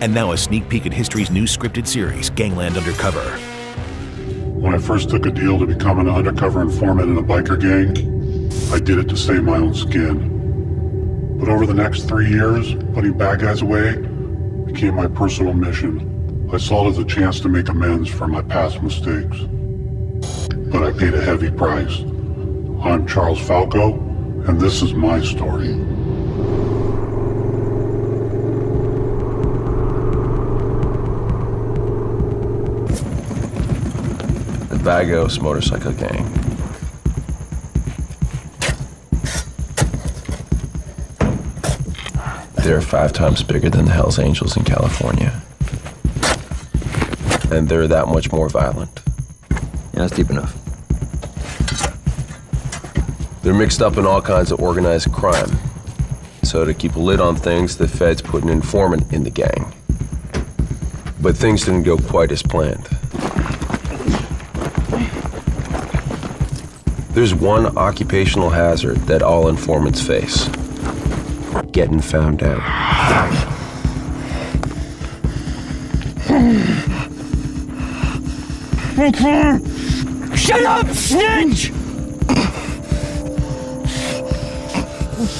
And now a sneak peek at history's new scripted series, Gangland Undercover. When I first took a deal to become an undercover informant in a biker gang, I did it to save my own skin. But over the next 3 years, putting bad guys away became my personal mission. I saw it as a chance to make amends for my past mistakes. But I paid a heavy price. I'm Charles Falco, and this is my story. The Vagos motorcycle gang. They're 5 times bigger than the Hells Angels in California. And they're that much more violent. Yeah, that's deep enough. They're mixed up in all kinds of organized crime. So to keep a lid on things, the feds put an informant in the gang. But things didn't go quite as planned. There's one occupational hazard that all informants face: getting found out. Shut up, snitch!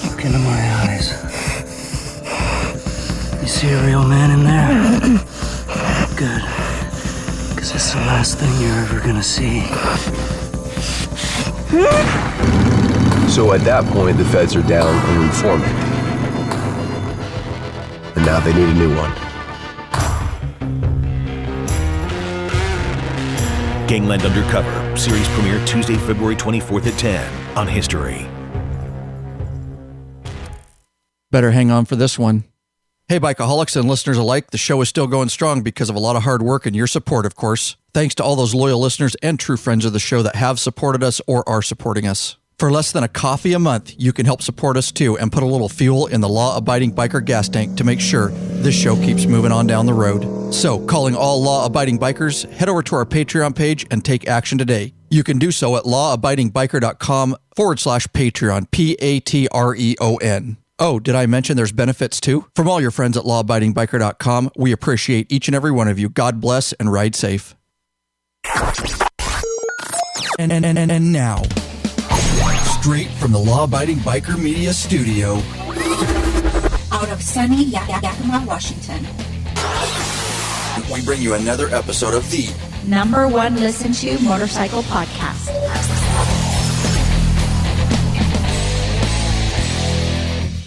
Look into my eyes. You see a real man in there? Good. Because it's the last thing you're ever gonna see. So at that point, the feds are down an informant. And now they need a new one. Gangland Undercover, series premiere Tuesday, February 24th at 10 on History. Better hang on for this one. Hey, Bikeaholics and listeners alike, the show is still going strong because of a lot of hard work and your support, of course. Thanks to all those loyal listeners and true friends of the show that have supported us or are supporting us. For less than a coffee a month, you can help support us too and put a little fuel in the law-abiding biker gas tank to make sure this show keeps moving on down the road. So, calling all law-abiding bikers, head over to our Patreon page and take action today. You can do so at lawabidingbiker.com/Patreon, Patreon. Oh, did I mention there's benefits too? From all your friends at lawabidingbiker.com, we appreciate each and every one of you. God bless and ride safe. And now, straight from the Law Abiding Biker Media Studio, out of sunny Yakima, Washington, we bring you another episode of the #1 listen to motorcycle podcast.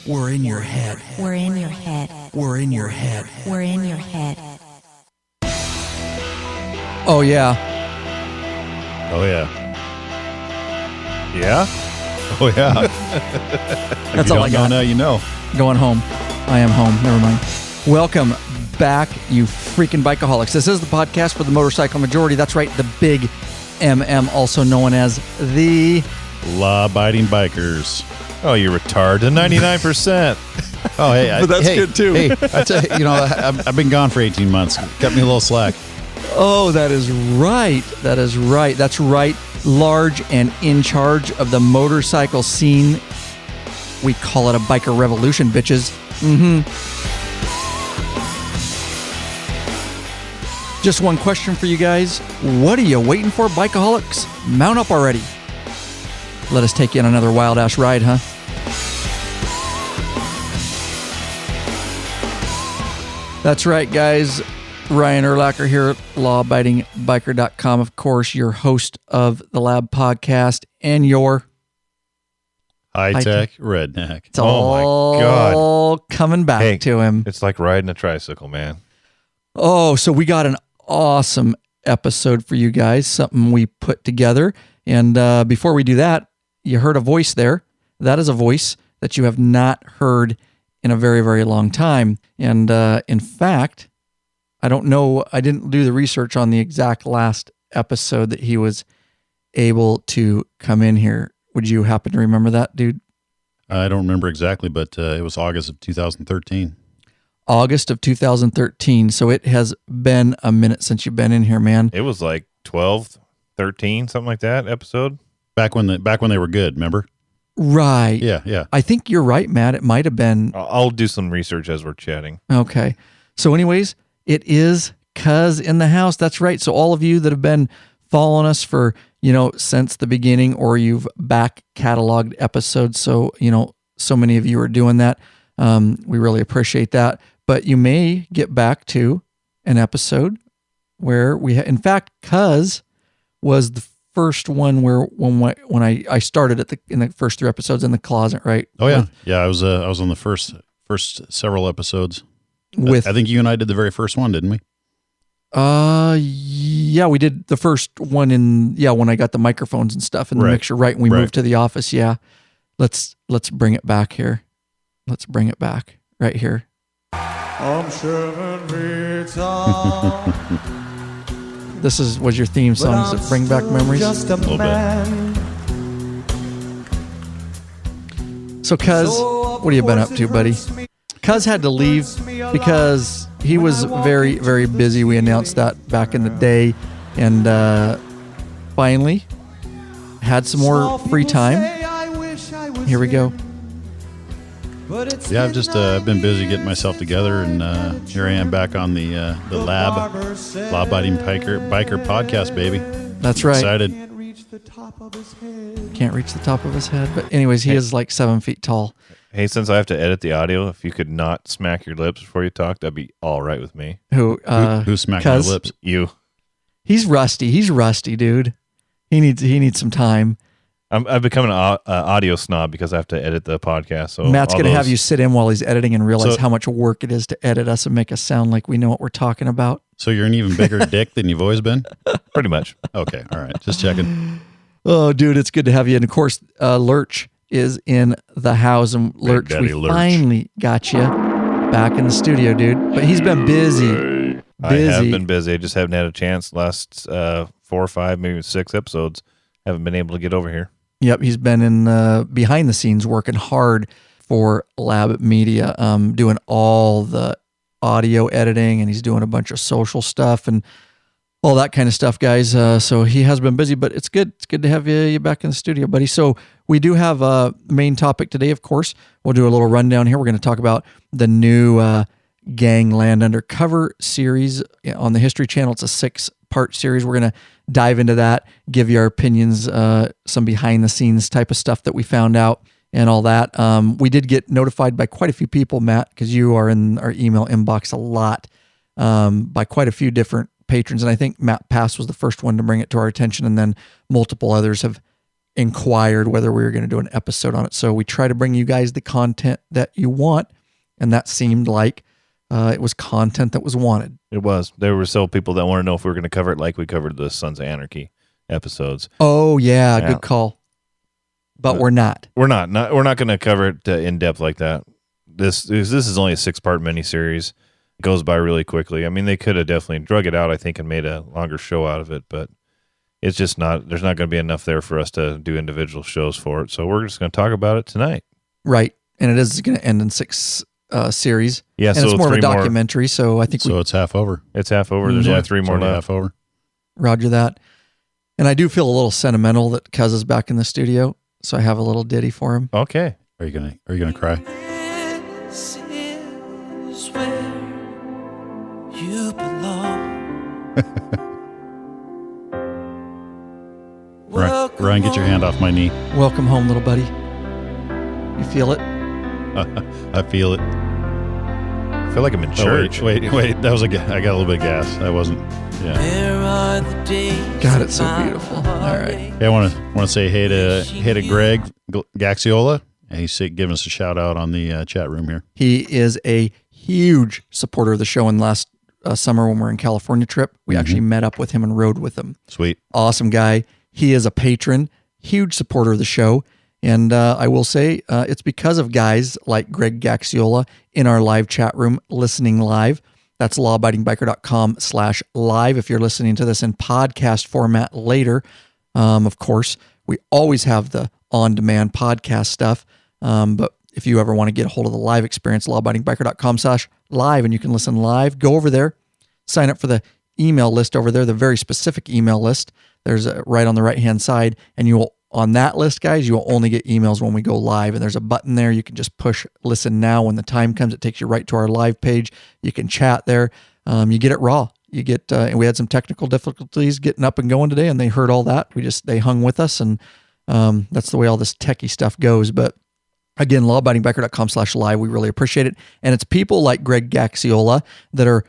We're in your head. We're in your head. We're in your head. We're in your head. Oh, yeah. Oh, yeah. Yeah? Oh, yeah. That's all I got. Now you know. Going home. I am home. Never mind. Welcome back, you freaking bikeaholics. This is the podcast for the motorcycle majority. That's right, the big MM, also known as the Law-abiding bikers. Oh, you retard. The 99%. Oh, hey. But that's good, too. Hey, I tell you, I've been gone for 18 months. Cut me a little slack. Oh, that is right. That is right. That's right. Large and in charge of the motorcycle scene. We call it a biker revolution, bitches. Just one question for you guys. What are you waiting for, bikeaholics? Mount up already. Let us take you on another wild-ass ride, huh? That's right, guys. Ryan Erlacher here at lawabidingbiker.com. Of course, your host of the Lab podcast and your high-tech redneck. It's all coming back to him. It's like riding a tricycle, man. Oh, so we got an awesome episode for you guys, something we put together. And before we do that, you heard a voice there. That is a voice that you have not heard in a very, very long time. And in fact, I don't know, I didn't do the research on the exact last episode that he was able to come in here. Would you happen to remember that, dude? I don't remember exactly, but it was August of 2013. August of 2013. So it has been a minute since you've been in here, man. It was like 12, 13, something like that episode. Back when they were good, remember? Right. Yeah. I think you're right, Matt. It might have been. I'll do some research as we're chatting. Okay. So anyways, it is Cuz in the house. That's right. So all of you that have been following us for, since the beginning, or you've back cataloged episodes. So, so many of you are doing that. We really appreciate that. But you may get back to an episode where in fact, Cuz was the first one when I started in the first 3 episodes in the closet, right? Oh yeah. Yeah. I was on the first several episodes. I think you and I did the very first one, didn't we? Yeah, we did the first one when I got the microphones and stuff and the mixer, right? And we moved to the office. Yeah. Let's bring it back here. Let's bring it back right here. This was your theme song. Does it bring back memories? A little bit. So, Cuz, what have you been up to, buddy? Cuz had to leave because he was very, very busy. We announced that back in the day, and finally had some more free time. Here we go. Yeah, I've been busy getting myself together, and here I am back on the law-abiding biker podcast, baby. That's right. Excited. Can't reach the top of his head, but anyways, he is like 7 feet tall. Hey, since I have to edit the audio, if you could not smack your lips before you talk, that'd be all right with me. Who smacked my lips? You. He's rusty, dude. He needs some time. I've become an audio snob because I have to edit the podcast. So Matt's going to have you sit in while he's editing and realize how much work it is to edit us and make us sound like we know what we're talking about. So you're an even bigger dick than you've always been? Pretty much. Okay, all right. Just checking. Oh, dude, it's good to have you. And of course, Lurch is in the house. And Lurch, we finally got you back in the studio, dude. But he's been busy. I have been busy. I just haven't had a chance. Last 4 or 5, maybe 6 episodes, haven't been able to get over here. Yep, he's been in behind the scenes working hard for Lab Media, doing all the audio editing, and he's doing a bunch of social stuff and all that kind of stuff, guys. So he has been busy, but it's good. It's good to have you back in the studio, buddy. So we do have a main topic today, of course. We'll do a little rundown here. We're going to talk about the new Gangland Undercover series on the History Channel. It's a 6-part series. We're going to dive into that, give you our opinions, some behind the scenes type of stuff that we found out and all that. We did get notified by quite a few people, Matt, because you are in our email inbox a lot, by quite a few different patrons. And I think Matt Pass was the first one to bring it to our attention. And then multiple others have inquired whether we were going to do an episode on it. So we try to bring you guys the content that you want. And that seemed like it was content that was wanted. It was. There were still people that want to know if we were going to cover it like we covered the Sons of Anarchy episodes. Oh yeah, good call. But we're not. We're not going to cover it in depth like that. This is only a 6-part miniseries. It goes by really quickly. I mean, they could have definitely drug it out, I think, and made a longer show out of it, but it's just not. There's not going to be enough there for us to do individual shows for it. So we're just going to talk about it tonight. Right, and it is going to end in 6 series. Yeah, and so it's more of a documentary. So I think it's half over. It's half over. There's only 3 more left. Half over. Roger that. And I do feel a little sentimental that Cuz is back in the studio, so I have a little ditty for him. Okay. Are you gonna cry? This is where you belong. Ryan, get your hand off my knee. Welcome home, little buddy. You feel it? I feel it. I feel like I'm in church. Wait. That was I got a little bit of gas. I wasn't. Yeah. There are the days. God, it's so beautiful. All right. Hey, I want to say hey to Greg Gaxiola. And he's giving us a shout out on the chat room here. He is a huge supporter of the show. And last summer when we were in California trip, we actually met up with him and rode with him. Sweet. Awesome guy. He is a patron, huge supporter of the show. And I will say it's because of guys like Greg Gaxiola in our live chat room, listening live. That's lawabidingbiker.com/live. If you're listening to this in podcast format later, of course, we always have the on-demand podcast stuff. But if you ever want to get a hold of the live experience, lawabidingbiker.com/live, and you can listen live, go over there, sign up for the email list over there, the very specific email list. There's right on the right-hand side, and you will on that list, guys, you will only get emails when we go live. And there's a button there. You can just push listen now. When the time comes, it takes you right to our live page. You can chat there. You get it raw. You get, and we had some technical difficulties getting up and going today, and they heard all that. They hung with us, and that's the way all this techie stuff goes. But again, lawabidingbiker.com/live. We really appreciate it. And it's people like Greg Gaxiola that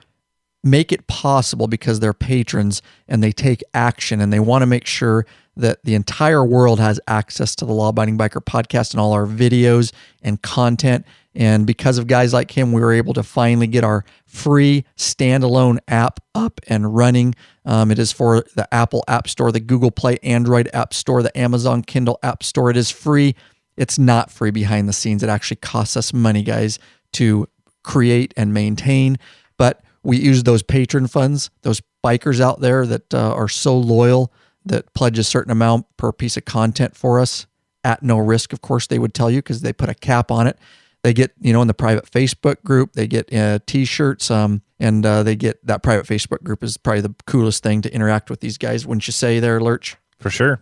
make it possible because they're patrons and they take action, and they want to make sure that the entire world has access to the Law Abiding Biker podcast and all our videos and content. And because of guys like him, we were able to finally get our free standalone app up and running. It is for the Apple App Store, the Google Play Android App Store, the Amazon Kindle App Store. It is free. It's not free behind the scenes. It actually costs us money, guys, to create and maintain. But we use those patron funds, those bikers out there that are so loyal, that pledge a certain amount per piece of content for us at no risk. Of course, they would tell you because they put a cap on it. They get, in the private Facebook group, they get t-shirts, and they get that private Facebook group is probably the coolest thing to interact with these guys. Wouldn't you say there, Lurch? For sure.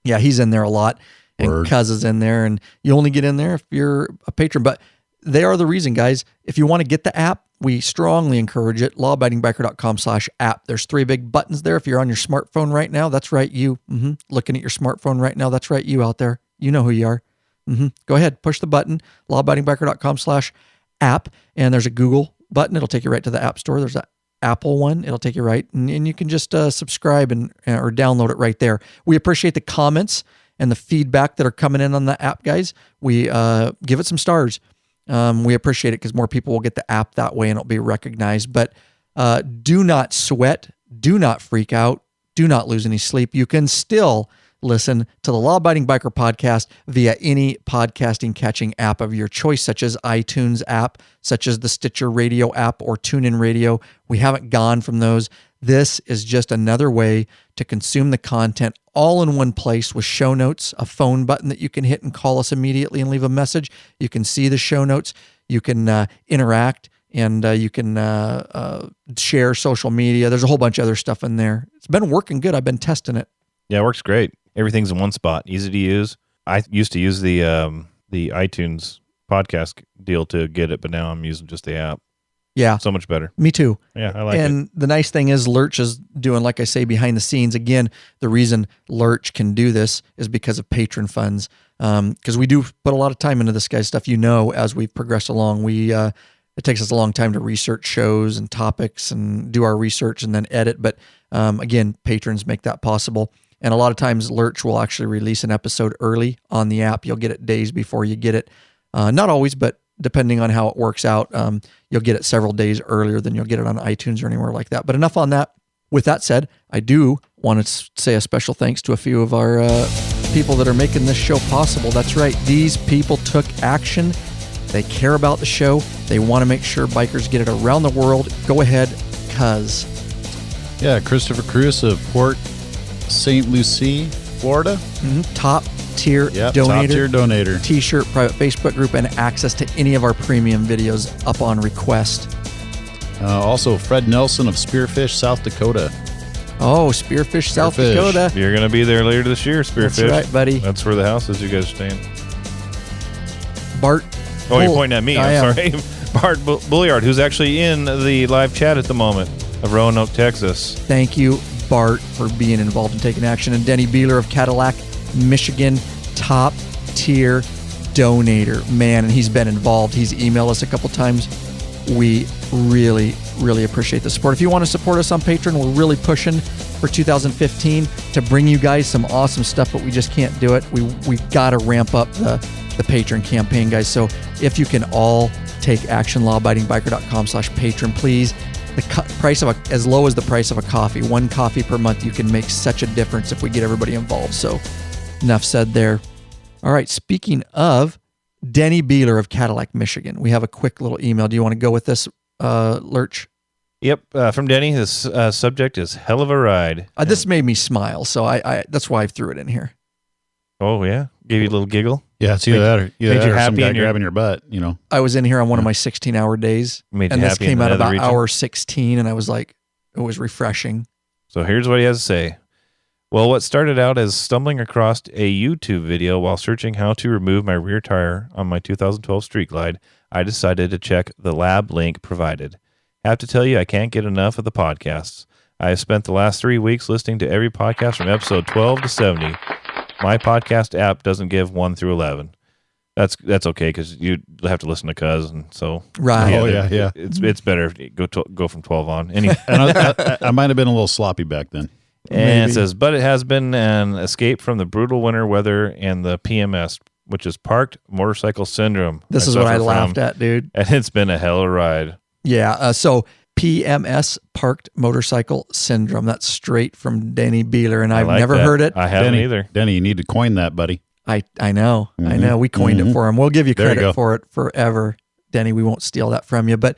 Yeah, he's in there a lot, and Word. Cuz is in there, and you only get in there if you're a patron. But they are the reason, guys. If you want to get the app, we strongly encourage it. lawabidingbiker.com/app. There's 3 big buttons there. If you're on your smartphone right now, that's right, you. Looking at your smartphone right now, that's right, you out there. You know who you are. Go ahead, push the button, lawabidingbiker.com/app, and there's a Google button. It'll take you right to the App Store. There's an Apple one. It'll take you right, and you can just subscribe or download it right there. We appreciate the comments and the feedback that are coming in on the app, guys. We give it some stars. We appreciate it because more people will get the app that way and it'll be recognized. But do not sweat. Do not freak out. Do not lose any sleep. You can still listen to the Law Abiding Biker podcast via any podcasting catching app of your choice, such as iTunes app, such as the Stitcher Radio app or TuneIn Radio. We haven't gone from those. This is just another way to consume the content all in one place with show notes, a phone button that you can hit and call us immediately and leave a message. You can see the show notes. You can interact, and you can share social media. There's a whole bunch of other stuff in there. It's been working good. I've been testing it. Yeah, it works great. Everything's in one spot, easy to use. I used to use the iTunes podcast deal to get it, but now I'm using just the app. Yeah. So much better. Me too. Yeah, I like it. And the nice thing is Lurch is doing, like I say, behind the scenes. Again, the reason Lurch can do this is because of patron funds. Because we do put a lot of time into this guy's stuff. As we progress along, it takes us a long time to research shows and topics and do our research and then edit. But again, patrons make that possible. And a lot of times Lurch will actually release an episode early on the app. You'll get it days before you get it. Not always, but depending on how it works out, you'll get it several days earlier than you'll get it on iTunes or anywhere like that. But enough on that. With that said, I do want to say a special thanks to a few of our people that are making this show possible. That's right. These people took action. They care about the show. They want to make sure bikers get it around the world. Go ahead, cuz. Yeah, Christopher Cruz of Port St. Lucie, Florida. Top tier donator. Top tier donator. T-shirt, private Facebook group, and access to any of our premium videos up on request. Also, Fred Nelson of Spearfish, South Dakota. Oh, Spearfish, South Dakota. You're going to be there later this year, Spearfish. That's right, buddy. That's where the house is you guys are staying. Bart. Oh, you're pointing at me. I'm sorry. Bart Bulliard, who's actually in the live chat at the moment of Roanoke, Texas. Thank you, Bart, for being involved and taking action. And Denny Beeler of Cadillac, Michigan, top tier donator. Man, and he's been involved. He's emailed us a couple times. We really, really appreciate the support. If you want to support us on Patreon, we're really pushing for 2015 to bring you guys some awesome stuff, but we just can't do it. We've got to ramp up the Patreon campaign, guys. So if you can all take action, lawabidingbiker.com/patron, please. The price of as low as the price of a coffee, 1 coffee per month, you can make such a difference if we get everybody involved. So enough said there. All right, speaking of Denny Beeler of Cadillac, Michigan, we have a quick little email. Do you want to go with this, Lurch? Yep, from Denny. This subject is hell of a ride. This made me smile, so I that's why I threw it in here. Oh, yeah? Gave you a little giggle? Yeah, it's either that or, made you some happy guy grabbing your butt, I was in here on one of my 16-hour days, Made you and this happy came in out about region? hour 16, and I was like, it was refreshing. So here's what he has to say. Well, what started out as stumbling across a YouTube video while searching how to remove my rear tire on my 2012 Street Glide, I decided to check the lab link provided. Have to tell you, I can't get enough of the podcasts. I have spent the last 3 weeks listening to every podcast from episode 12 to 70. My podcast app doesn't give 1 through 11. That's okay because you have to listen to Cuz, and so right. Yeah. It's better if you go from 12 on. Anyway, And I might have been a little sloppy back then. And it says, but it has been an escape from the brutal winter weather and the PMS, which is Parked Motorcycle Syndrome. This is what I laughed at, dude. And it's been a hell of a ride. Yeah. So PMS, Parked Motorcycle Syndrome. That's straight from Denny Beeler, and I've never heard it. I haven't either. Denny, you need to coin that, buddy. I know. I know. We coined it for him. We'll give you There you credit go. for it forever, Denny. We won't steal that from you. But,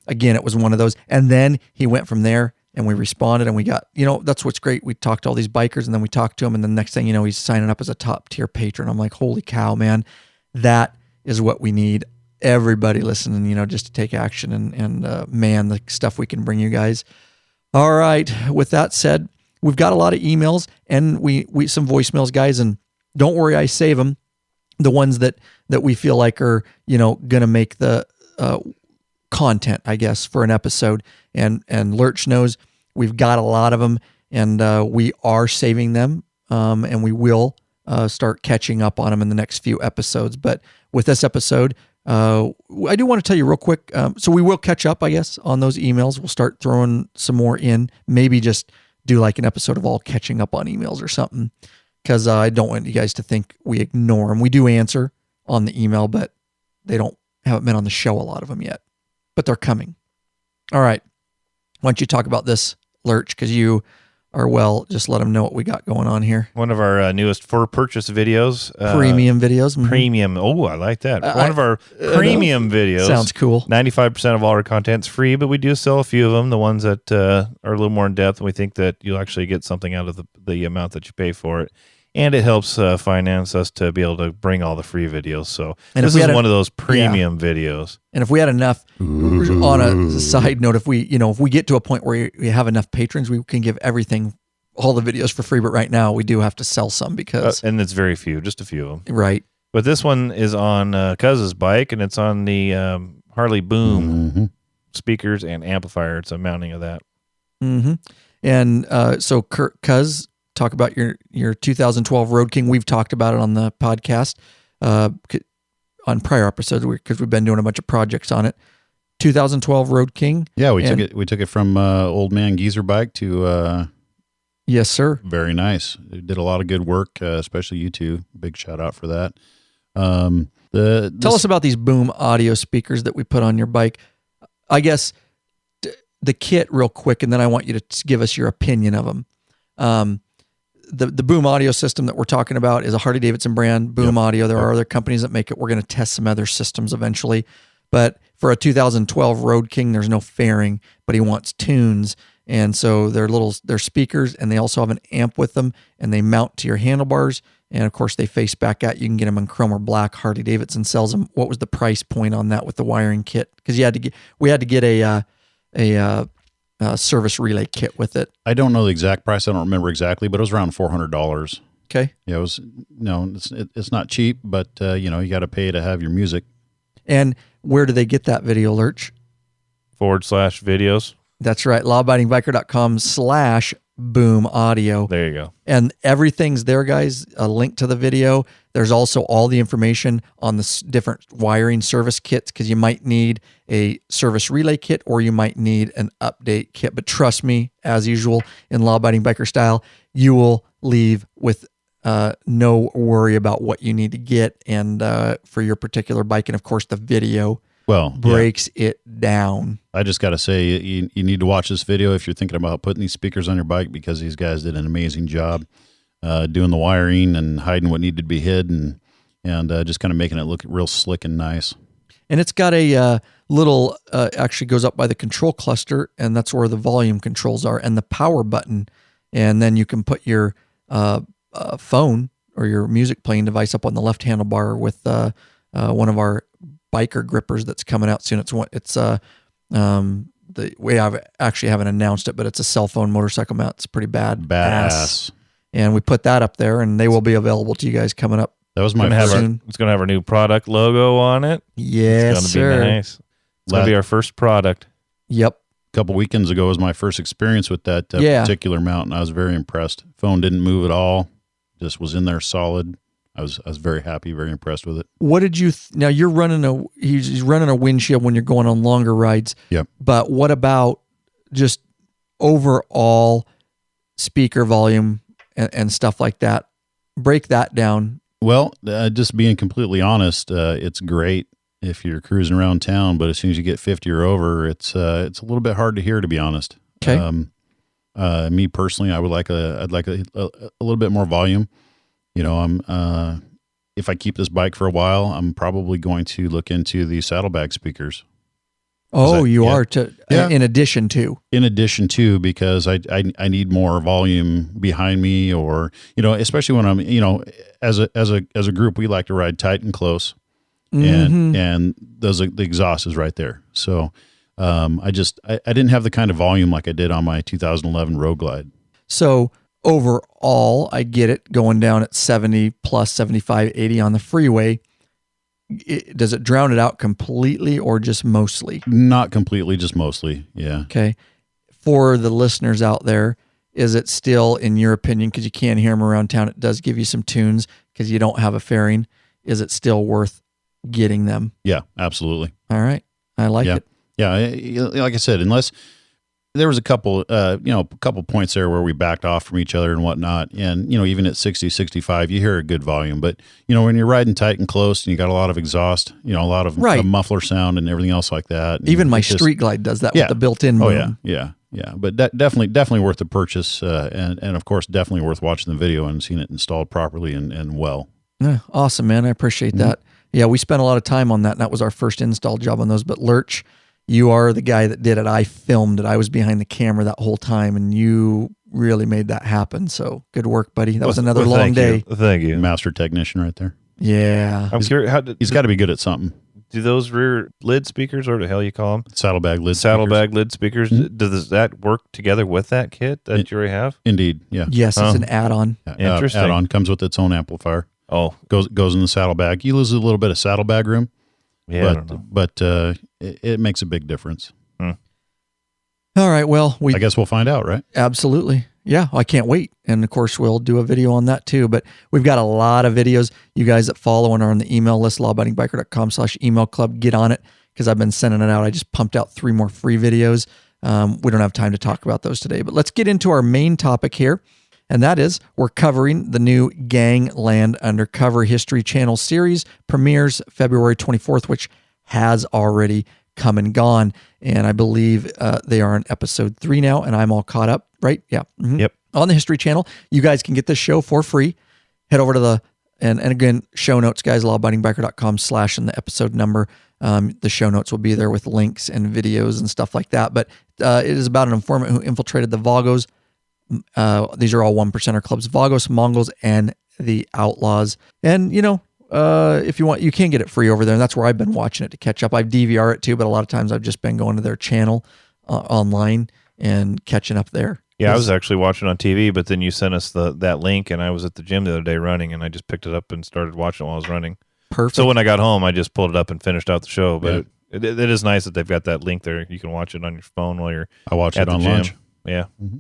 again, it was one of those. And then he went from there, and we responded, and we got, that's what's great. We talked to all these bikers, and then we talked to him, and the next thing you know, he's signing up as a top-tier patron. I'm like, holy cow, man. That is what we need. Everybody listening, just to take action and man, the stuff we can bring you guys. All right. With that said, we've got a lot of emails and we some voicemails, guys, and don't worry, I save them. The ones that we feel like are, going to make the content, I guess, for an episode. And Lurch knows we've got a lot of them, and we are saving them, and we will start catching up on them in the next few episodes. But with this episode, I do want to tell you real quick. So we will catch up, I guess, on those emails. We'll start throwing some more in. Maybe just do like an episode of all catching up on emails or something, because I don't want you guys to think we ignore them. We do answer on the email, but haven't been on the show, a lot of them yet, but they're coming. All right. Why don't you talk about this, Lurch, because you are just let them know what we got going on here. One of our newest for purchase videos. Premium videos. Mm-hmm. Premium. Oh, I like that. One of our premium videos. Sounds cool. 95% of all our content's free, but we do sell a few of them, the ones that are a little more in depth, and we think that you'll actually get something out of the amount that you pay for it. And it helps finance us to be able to bring all the free videos. So this is one of those premium videos. And if we had enough, on a side note, if we get to a point where we have enough patrons, we can give everything, all the videos for free. But right now we do have to sell some because... and it's very few, just a few of them. Right. But this one is on Cuz's bike, and it's on the Harley Boom speakers and amplifier. It's a mounting of that. Mm-hmm. And so Cuz, talk about your 2012 Road King. We've talked about it on the podcast on prior episodes because we've been doing a bunch of projects on it. 2012 Road King. Yeah, we took it from old man geezer bike to yes, sir. Very nice. It did a lot of good work, especially you two. Big shout out for that. Tell us about these Boom audio speakers that we put on your bike. I guess the kit real quick, and then I want you to give us your opinion of them. The Boom audio system that we're talking about is a Harley-Davidson brand, Boom Audio. There are other companies that make it. We're going to test some other systems eventually. But for a 2012 Road King, there's no fairing, but he wants tunes. And so they're speakers, and they also have an amp with them, and they mount to your handlebars. And of course, they face back at you. You can get them in chrome or black. Harley-Davidson sells them. What was the price point on that with the wiring kit? Because we had to get a service relay kit with it. I don't know the exact price. I don't remember exactly, but it was around $400. Okay. Yeah, it was. No, it's not cheap, but you got to pay to have your music. And where do they get that video, Lurch? /videos. That's right. lawabidingbiker.com/Boom Audio. There you go. And everything's there, guys. A link to the video. There's also all the information on the different wiring service kits, because you might need a service relay kit or you might need an update kit. But trust me, as usual, in Law Abiding Biker style, you will leave with no worry about what you need to get and for your particular bike. And of course, the video breaks it down. I just got to say, you need to watch this video if you're thinking about putting these speakers on your bike, because these guys did an amazing job doing the wiring and hiding what needed to be hid and just kind of making it look real slick and nice. And it's got a little, actually goes up by the control cluster, and that's where the volume controls are, and the power button. And then you can put your phone or your music playing device up on the left handlebar with one of our biker grippers that's coming out soon. We actually haven't announced it, but it's a cell phone motorcycle mount. It's pretty badass. and we put that up there, and they will be available to you guys coming up. That was my soon. It's going to have our new product logo on it. Yes, it's going to be nice. It's going to be our first product. Yep. A couple weekends ago was my first experience with that particular mount, and I was very impressed. Phone didn't move at all, just was in there solid. I was very happy, very impressed with it. What did you now you're running he's running a windshield when you're going on longer rides. Yep. But what about just overall speaker volume and stuff like that? Break that down. Well, just being completely honest, it's great if you're cruising around town, but as soon as you get 50 or over, it's a little bit hard to hear, to be honest. Okay. Me personally, I'd like a little bit more volume. You know, if I keep this bike for a while, I'm probably going to look into the saddlebag speakers. Oh, in addition to? In addition to, because I need more volume behind me, or, you know, especially when I'm, you know, as a group, we like to ride tight and close, and the exhaust is right there. So, I didn't have the kind of volume like I did on my 2011 Road Glide. So overall, I get it, going down at 70 plus 75, 80 on the freeway. Does it drown it out completely or just mostly? Not completely, just mostly. Yeah. Okay. For the listeners out there, is it still, in your opinion, because you can't hear them around town, it does give you some tunes because you don't have a fairing. Is it still worth getting them? Yeah, absolutely. All right. I like it. Yeah. Like I said, unless there was a couple points there where we backed off from each other and whatnot. And, you know, even at 60, 65, you hear a good volume. But, you know, when you're riding tight and close and you got a lot of exhaust, you know, a lot of muffler sound and everything else like that. And even my Street Glide does that with the built-in boom. Yeah. But definitely worth the purchase. And of course, definitely worth watching the video and seeing it installed properly and well. Yeah, awesome, man. I appreciate that. Yeah, we spent a lot of time on that, and that was our first install job on those. But Lurch, you are the guy that did it. I filmed it. I was behind the camera that whole time, and you really made that happen. So good work, buddy. That was another long day. Thank you. Master technician right there. Yeah. I'm curious. He's got to be good at something. Do those rear lid speakers, or what the hell you call them? Saddlebag lid speakers. Does that work together with that kit that you already have? Indeed, yeah. Yes, it's an add-on. Interesting. Add-on comes with its own amplifier. Oh. Goes in the saddlebag. You lose a little bit of saddlebag room. Yeah, I don't know. But it makes a big difference. All right, well, I guess we'll find out, right? Absolutely. Yeah, I can't wait. And of course, we'll do a video on that too. But we've got a lot of videos. You guys that follow and are on the email list, lawabidingbiker.com/email club, get on it because I've been sending it out. I just pumped out 3 more free videos. We don't have time to talk about those today, but let's get into our main topic here. And that is, we're covering the new Gangland Undercover History Channel series, premieres February 24th, which has already come and gone. And I believe they are on episode 3 now, and I'm all caught up, right? Yeah. Mm-hmm. Yep. On the History Channel, you guys can get this show for free. Head over to and again, show notes, guys, lawabidingbiker.com/ and the episode number. The show notes will be there with links and videos and stuff like that. But it is about an informant who infiltrated the Vagos. These are all 1%er clubs: Vagos, Mongols, and the Outlaws. And, you know, if you want, you can get it free over there. And that's where I've been watching it to catch up. I DVR it too, but a lot of times I've just been going to their channel online and catching up there. Yeah, I was actually watching on TV, but then you sent us that link, and I was at the gym the other day running, and I just picked it up and started watching it while I was running. Perfect. So when I got home, I just pulled it up and finished out the show. But it is nice that they've got that link there. You can watch it on your phone while you're I watch at it on the gym. lunch. Yeah. Mm-hmm.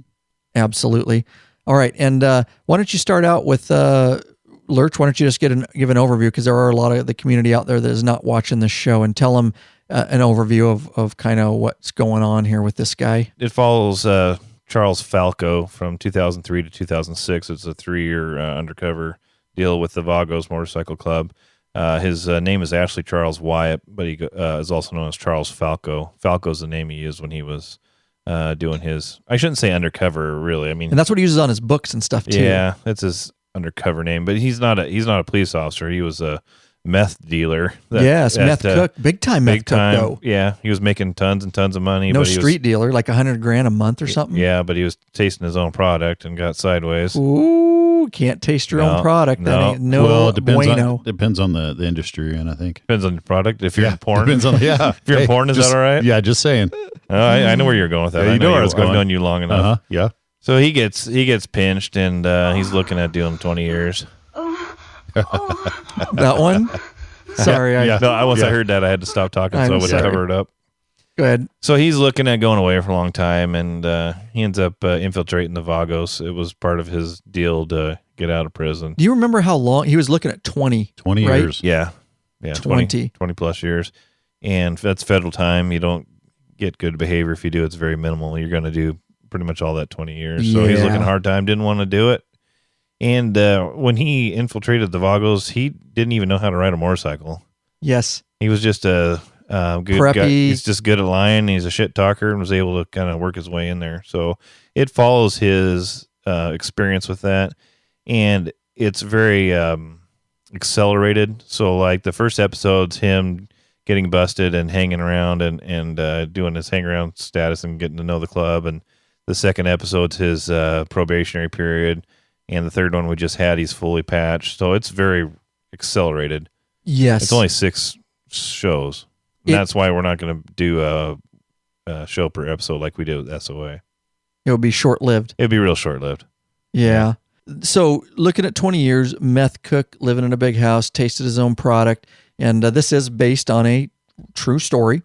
Absolutely. All right. And why don't you start out with Lurch? Why don't you just give an overview? Because there are a lot of the community out there that is not watching this show, and tell them an overview of kind of what's going on here with this guy. It follows Charles Falco from 2003 to 2006. It's a 3-year undercover deal with the Vagos Motorcycle Club. His name is Ashley Charles Wyatt, but he is also known as Charles Falco. Falco's the name he used when he was doing his, I shouldn't say undercover, really. I mean, and that's what he uses on his books and stuff too. Yeah, that's his undercover name. But he's not a police officer. He was a meth dealer. Meth cook, big time meth cook though. Yeah, he was making tons and tons of money. No street dealer, like $100,000 a month or something. Yeah, but he was tasting his own product and got sideways. Ooh, can't taste your own product. No. That ain't no well, it depends on the industry, and I think depends on the product. If you're in porn, depends on if you're in porn, is that all right? Yeah, just saying. I know where you're going with that. Yeah, you know where I was going. I've known you long enough. Yeah. So he gets pinched, and he's looking at doing 20 years. That one? Sorry. I heard that, I had to stop talking, so I would cover it up. Go ahead. So he's looking at going away for a long time, and he ends up infiltrating the Vagos. It was part of his deal to get out of prison. Do you remember how long he was looking at? 20 right? years. Yeah. 20 plus years. And that's federal time. You don't get good behavior. If you do, it's very minimal. You're going to do pretty much all that 20 years. So he's looking a hard time, didn't want to do it. And when he infiltrated the Vagos, he didn't even know how to ride a motorcycle. Yes. He was just a good preppy guy. He's just good at lying. He's a shit talker and was able to kind of work his way in there. So it follows his experience with that. And it's very accelerated. So like the first episode's him getting busted and hanging around and doing his hang around status and getting to know the club. And the second episode's his probationary period. And the third one we just had, he's fully patched. So it's very accelerated. Yes. It's only 6 shows. And that's why we're not going to do a show per episode like we did with SOA. It would be short-lived. It'd be real short-lived. Yeah. So looking at 20 years, meth cook, living in a big house, tasted his own product. And this is based on a true story.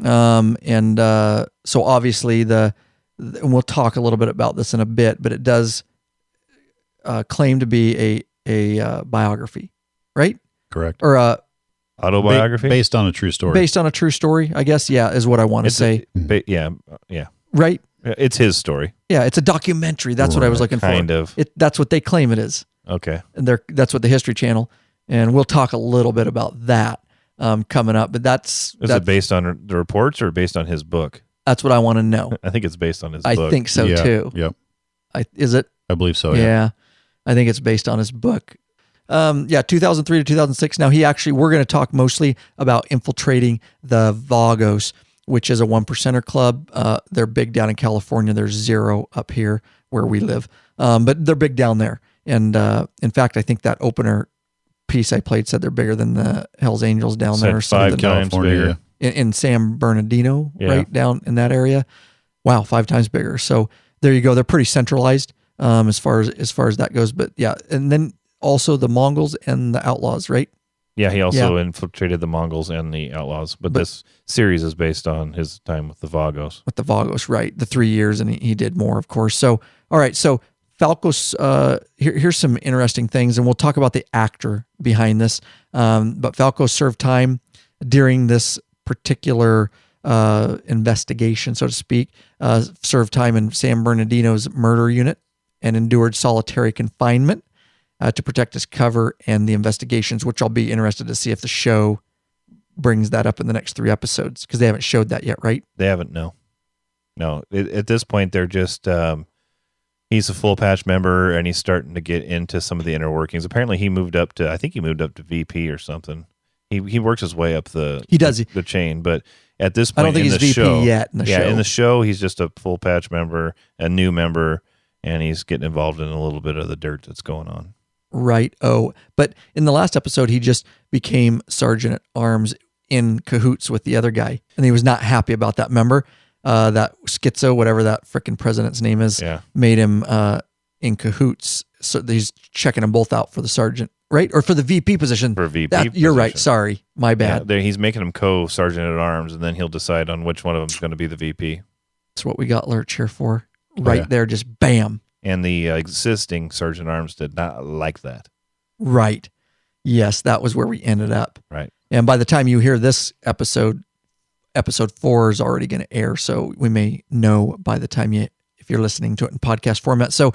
So obviously and we'll talk a little bit about this in a bit, but it does claim to be a biography, right? Correct. Or autobiography? Based on a true story. Based on a true story, I guess, is what I want to say. Yeah. Right? It's his story. Yeah, it's a documentary. That's what I was looking for. Kind of. That's what they claim it is. Okay. And that's what the History Channel, and we'll talk a little bit about that coming up. But that's it based on the reports or based on his book? That's what I want to know. I think it's based on his book. I think so too. Yep. Is it? I believe so. Yeah. I think it's based on his book. 2003 to 2006. Now we're going to talk mostly about infiltrating the Vagos, which is a 1%er club. They're big down in California. There's 0 up here where we live. But they're big down there. And in fact, I think that opener piece I played said they're bigger than the Hells Angels down there. Or 5 times bigger. In San Bernardino, right down in that area. Wow, 5 times bigger. So there you go. They're pretty centralized as far as that goes. But yeah, and then also the Mongols and the Outlaws, right? Yeah, he also infiltrated the Mongols and the Outlaws. But this series is based on his time with the Vagos. With the Vagos, right. The 3 years, and he did more, of course. So, all right, so Falco's, here's some interesting things, and we'll talk about the actor behind this. But Falco served time during this particular investigation, so to speak, served time in San Bernardino's murder unit and endured solitary confinement to protect his cover and the investigations, which I'll be interested to see if the show brings that up in the next 3 episodes, because they haven't showed that yet, right? They haven't, no. At this point, they're just, he's a full patch member, and he's starting to get into some of the inner workings. Apparently, he moved up to VP or something. He works his way up the chain, but at this point, I don't think he's VP show, yet in the show. In the show, he's just a full patch member, a new member, and he's getting involved in a little bit of the dirt that's going on. Right. Oh, but in the last episode, he just became sergeant at arms in cahoots with the other guy, and he was not happy about that. Remember, that schizo, whatever that frickin' president's name is, made him in cahoots. So he's checking them both out for the sergeant, right? Or for the VP position. For VP You're position. right. Sorry. My bad. Yeah, he's making him co-sergeant at arms, and then he'll decide on which one of them is going to be the VP. That's what we got Lurch here for. Right there, just bam. And the existing sergeant at arms did not like that. Right. Yes, that was where we ended up. Right. And by the time you hear this episode 4 is already going to air, so we may know by the time if you're listening to it in podcast format. So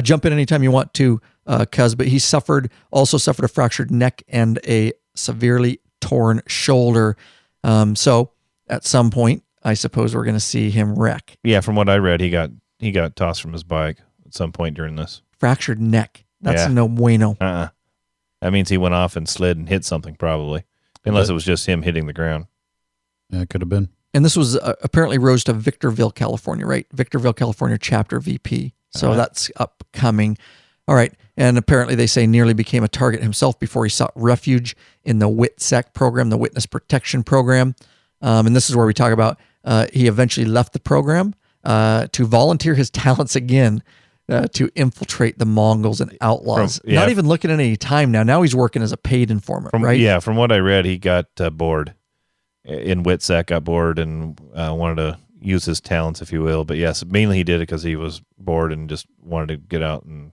jump in anytime you want to, Cuz, but he also suffered a fractured neck and a severely torn shoulder. So at some point, I suppose we're going to see him wreck. Yeah, from what I read, he got tossed from his bike at some point during this. Fractured neck. That's no bueno. That means he went off and slid and hit something, probably. Unless it was just him hitting the ground. Yeah, it could have been. And this was apparently rose to Victorville, California, right? Victorville, California chapter VP. So that's upcoming. All right. And apparently they say nearly became a target himself before he sought refuge in the WITSEC program, the Witness Protection Program. And this is where we talk about he eventually left the program to volunteer his talents again to infiltrate the Mongols and outlaws. Not even looking at any time now. Now he's working as a paid informant, right? Yeah, from what I read, he got bored. In Witsec, got bored and wanted to use his talents, if you will. But yes, mainly he did it because he was bored and just wanted to get out and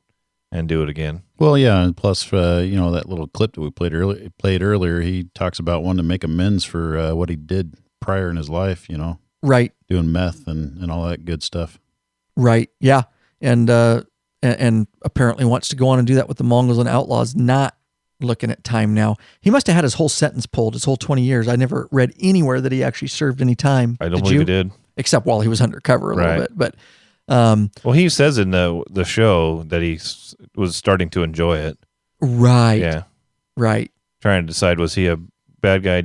do it again. Well, yeah, and plus, that little clip that we played earlier, he talks about wanting to make amends for what he did prior in his life, Right. Doing meth and all that good stuff. Right, yeah. And apparently wants to go on and do that with the Mongols and outlaws, not looking at time now. He must have had his whole sentence pulled, his whole 20 years. I never read anywhere that he actually served any time. I don't believe he did. Except while he was undercover a little bit. But well, he says in the show that he was starting to enjoy it. Right. Yeah. Right. Trying to decide, was he a bad guy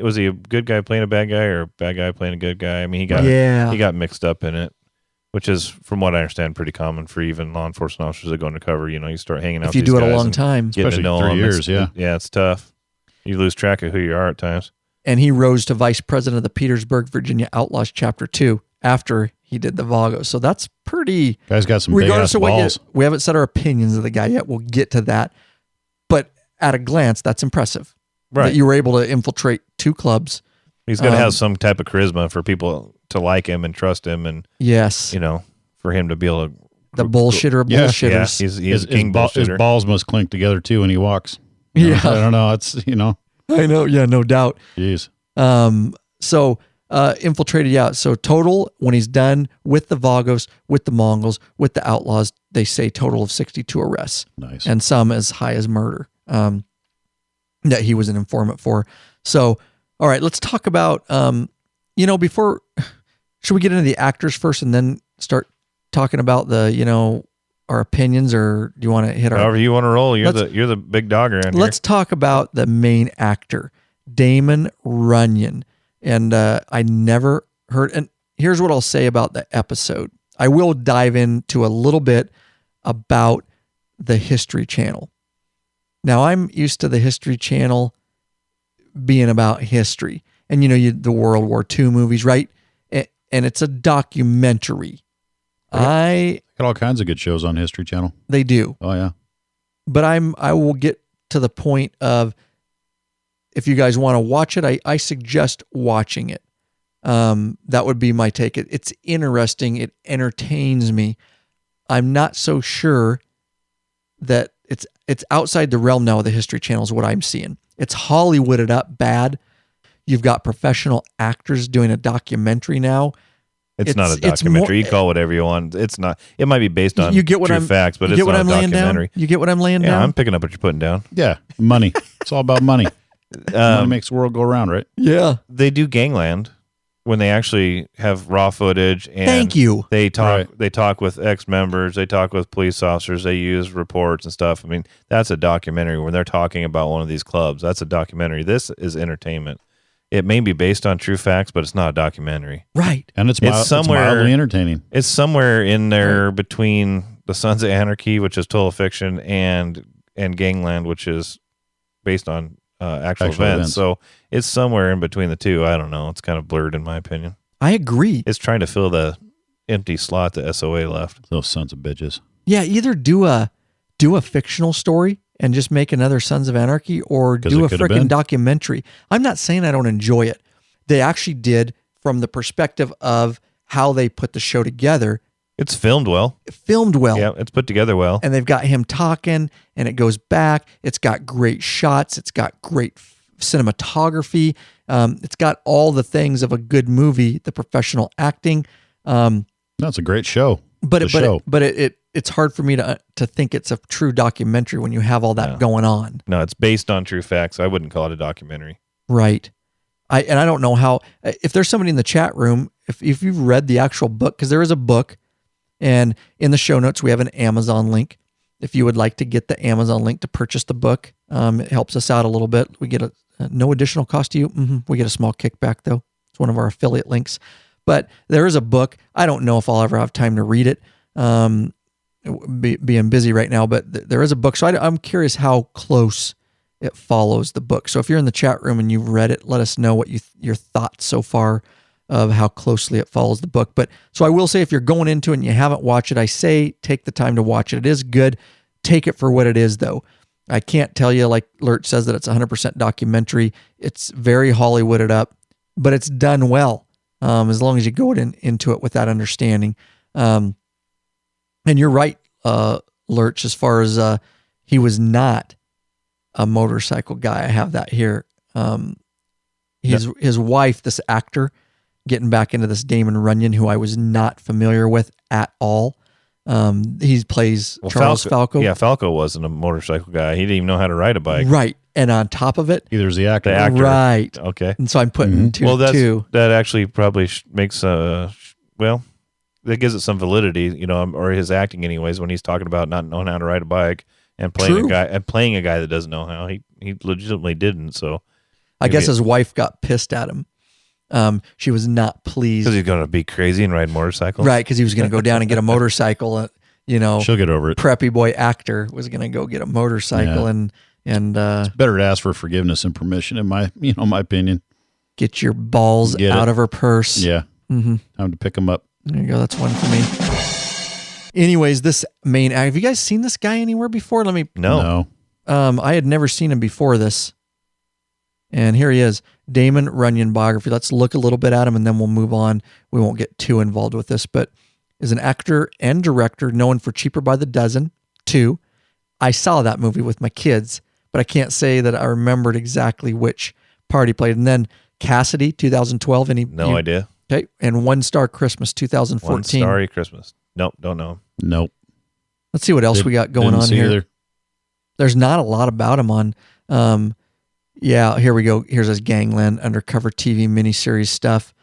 was he a good guy playing a bad guy or a bad guy playing a good guy? I mean, he got mixed up in it, which is, from what I understand, pretty common for even law enforcement officers that go undercover. You start hanging out if you with these do it guys a long time, especially 3 years. Yeah, it's tough. You lose track of who you are at times. And he rose to vice president of the Petersburg, Virginia Outlaws Chapter 2 after he did the Vagos. So that's pretty. Guy's got some big ass balls. We haven't said our opinions of the guy yet. We'll get to that. But at a glance, that's impressive. Right. That you were able to infiltrate 2 clubs. He's going to have some type of charisma for people to like him and trust him, and yes, for him to be able to. The bullshitter of bullshitters. Yeah, he's a king bullshitter. His balls must clink together too when he walks. Yeah, I don't know. It's I know. Yeah, no doubt. Jeez. So infiltrated. Yeah. So total, when he's done with the Vagos, with the Mongols, with the outlaws, they say total of 62 arrests. Nice. And some as high as murder. That he was an informant for. So, all right, let's talk about, before, should we get into the actors first and then start talking about the, our opinions, or do you want to hit our... However you want to roll. You're the big dog around here. Let's talk about the main actor, Damon Runyon. And I never heard, and here's what I'll say about the episode. I will dive into a little bit about the History Channel. Now, I'm used to the History Channel being about history. And, the World War II movies, right? And it's a documentary. Got all kinds of good shows on History Channel. They do. Oh, yeah. But I will get to the point of, if you guys want to watch it, I suggest watching it. That would be my take. It's interesting. It entertains me. I'm not so sure that it's outside the realm now of the History Channel is what I'm seeing. It's Hollywooded up bad. You've got professional actors doing a documentary now. It's not a documentary. You call it whatever you want. It's not. It might be based on true facts, but it's not a documentary. You get what I'm laying down? Yeah, I'm picking up what you're putting down. Yeah, money. It's all about money. Money makes the world go around, right? Yeah. They do Gangland when they actually have raw footage. And thank you. They talk. Right. They talk with ex-members. They talk with police officers. They use reports and stuff. I mean, that's a documentary when they're talking about one of these clubs. That's a documentary. This is entertainment. It may be based on true facts, but it's not a documentary. Right. And it's mildly entertaining. It's somewhere in there between the Sons of Anarchy, which is total fiction, and Gangland, which is based on actual events. So it's somewhere in between the two. I don't know. It's kind of blurred in my opinion. I agree. It's trying to fill the empty slot that SOA left. Those sons of bitches. Yeah, either do a fictional story and just make another Sons of Anarchy, or do a freaking documentary. I'm not saying I don't enjoy it. They actually did, from the perspective of how they put the show together. It's filmed well. Yeah, it's put together well. And they've got him talking, and it goes back. It's got great shots. It's got great cinematography. It's got all the things of a good movie, the professional acting. That's a great show. But it's hard for me to think it's a true documentary when you have all that going on. No, it's based on true facts. I wouldn't call it a documentary. Right. I don't know how, if there's somebody in the chat room, if you've read the actual book, because there is a book, and in the show notes we have an Amazon link. If you would like to get the Amazon link to purchase the book, it helps us out a little bit. We get no additional cost to you. We get a small kickback though. It's one of our affiliate links. But there is a book. I don't know if I'll ever have time to read it. Being busy right now, but there is a book. So I'm curious how close it follows the book. So if you're in the chat room and you've read it, let us know what your thoughts so far of how closely it follows the book. But so I will say, if you're going into it and you haven't watched it, I say take the time to watch it. It is good. Take it for what it is, though. I can't tell you, like Lurch says, that it's 100% documentary. It's very Hollywooded up, but it's done well, as long as you go into it with that understanding. And you're right, Lurch, as far as he was not a motorcycle guy. I have that here. His wife, this actor, getting back into this Damon Runyon, who I was not familiar with at all. He plays Charles Falco. Yeah, Falco wasn't a motorcycle guy. He didn't even know how to ride a bike. Right. And on top of it, either is the actor. Right. Okay. And so I'm putting two. That actually probably makes, that gives it some validity, or his acting anyways, when he's talking about not knowing how to ride a bike and playing a guy that doesn't know how. He legitimately didn't. So I guess his wife got pissed at him. She was not pleased because he's going to be crazy and ride motorcycles, right? Because he was going to go down and get a motorcycle. She'll get over it. Preppy boy actor was going to go get a motorcycle, and it's better to ask for forgiveness and permission, in my opinion. Get your balls out of her purse. Yeah, time to pick them up. There you go. That's one for me. Anyways, this main act. Have you guys seen this guy anywhere before? No. I had never seen him before this. And here he is, Damon Runyon biography. Let's look a little bit at him and then we'll move on. We won't get too involved with this, but is an actor and director known for Cheaper by the Dozen, 2. I saw that movie with my kids, but I can't say that I remembered exactly which part he played. And then Cassidy, 2012. No idea. Okay. And One Star Christmas, 2014. One Starry Christmas. Nope, don't know. Nope. Let's see what else we got going on here. Either. There's not a lot about him on... Yeah, here we go. Here's his Gangland Undercover TV miniseries stuff.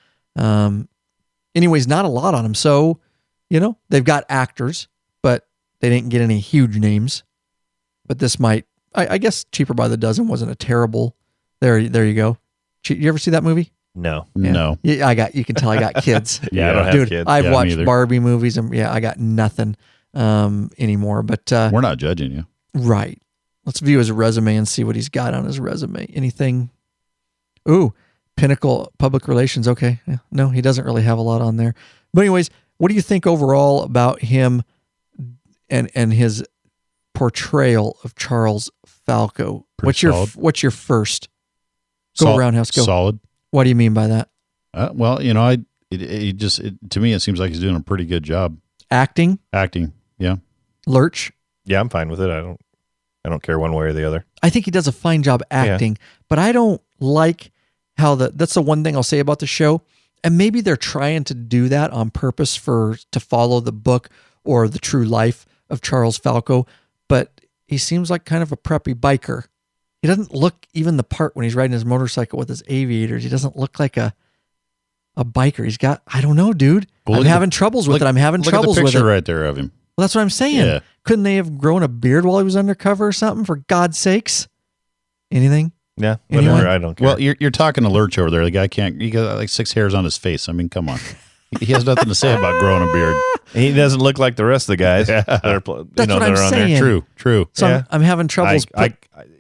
Anyways, not a lot on him. So, they've got actors, but they didn't get any huge names. But this might, I guess Cheaper by the Dozen wasn't a terrible. There you go. You ever see that movie? No. Yeah. No. Yeah, you can tell I got kids. Yeah, I don't have kids. I've watched Barbie movies and I got nothing anymore. But we're not judging you. Right. Let's view his resume and see what he's got on his resume. Anything? Ooh, Pinnacle Public Relations. Okay. Yeah. No, he doesn't really have a lot on there. But anyways, what do you think overall about him and his portrayal of Charles Falco? What's your first? Go roundhouse. Go. Solid. What do you mean by that? To me, it seems like he's doing a pretty good job. Acting. Yeah. Lurch. Yeah, I'm fine with it. I don't care one way or the other. I think he does a fine job acting, but I don't like how that's the one thing I'll say about the show. And maybe they're trying to do that on purpose to follow the book or the true life of Charles Falco. But he seems like kind of a preppy biker. He doesn't look even the part when he's riding his motorcycle with his aviators. He doesn't look like a biker. He's got, I don't know, dude. Well, I'm having troubles with it. I'm having troubles with it. Look at the picture right there of him. Well, that's what I'm saying. Yeah. Couldn't they have grown a beard while he was undercover or something, for God's sakes? Anything? Yeah, whatever. Anyone? I don't care. Well, you're talking to Lurch over there. The guy he got like 6 hairs on his face. I mean, come on. He has nothing to say about growing a beard. He doesn't look like the rest of the guys. Yeah. That are, That's what I'm saying. True. So Yeah. I'm having troubles.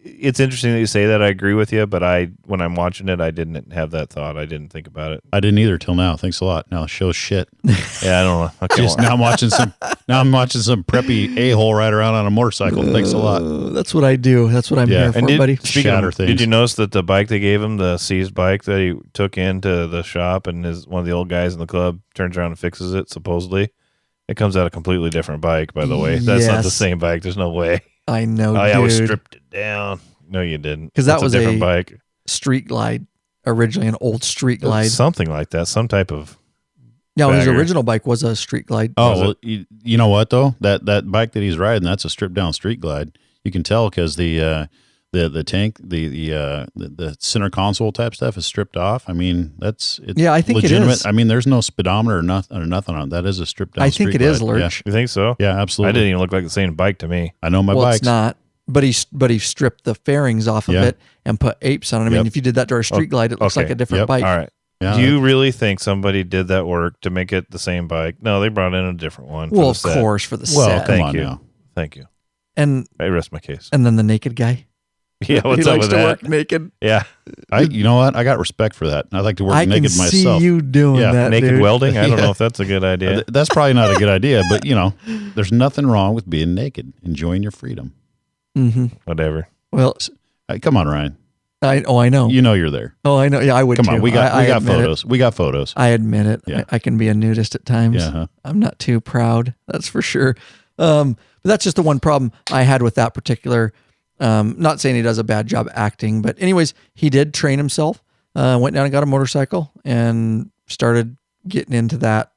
It's interesting that you say that. I agree with you, but when I'm watching it, I didn't have that thought. I didn't think about it. I didn't either till now. Thanks a lot. Now the show's shit. Yeah, I don't know. Okay, now I'm watching some preppy a-hole ride around on a motorcycle. Thanks a lot. That's what I do. That's what I'm here for, buddy. Shatter things. Did you notice that the bike they gave him, the seized bike that he took into the shop, and one of the old guys in the club turns around and fixes it, supposedly? It comes out a completely different bike, by the way. That's not the same bike. There's no way. I know, I dude. always stripped it down. No, you didn't. Because that was a different bike. Street Glide, originally an old Street Glide. Something like that. Some type of. No, his original bike was a Street Glide. Oh, well, you know what though? That bike that he's riding, that's a stripped down Street Glide. You can tell because the tank, the center console type stuff is stripped off. I mean, it's I think legitimate. it is. I mean, there's no speedometer or nothing on it. That is a stripped down. I think Street it is, Glide. Lurch. You think so? Yeah, absolutely. I didn't even look like the same bike to me. I know my well, bikes. It's not. But he stripped the fairings off of it and put apes on it. I mean, if you did that to our Street Glide, it looks like a different bike. All right. Yeah, do you really think somebody did that work to make it the same bike? No, they brought in a different one. Well, of course, for the set. Well, Thank you. now. Thank you. And I rest my case. And then the naked guy. Yeah, what's he up likes with to that? work naked. Yeah, You know what? I got respect for that. I like to work I naked can myself. see you doing Yeah, that, naked dude. welding. I don't Yeah. know if that's a good idea. That's probably not a good idea, but there's nothing wrong with being naked, enjoying your freedom. Mm-hmm. Whatever. Well, Hey, come on, Ryan. I know. You know you're there. Oh, I know. Yeah, I would Come too. on, we got admit photos. it. We got photos. I admit it. Yeah. I can be a nudist at times. Yeah, huh? I'm not too proud. That's for sure. But that's just the one problem I had with that particular. Not saying he does a bad job acting, but anyways, he did train himself. Went down and got a motorcycle and started getting into that.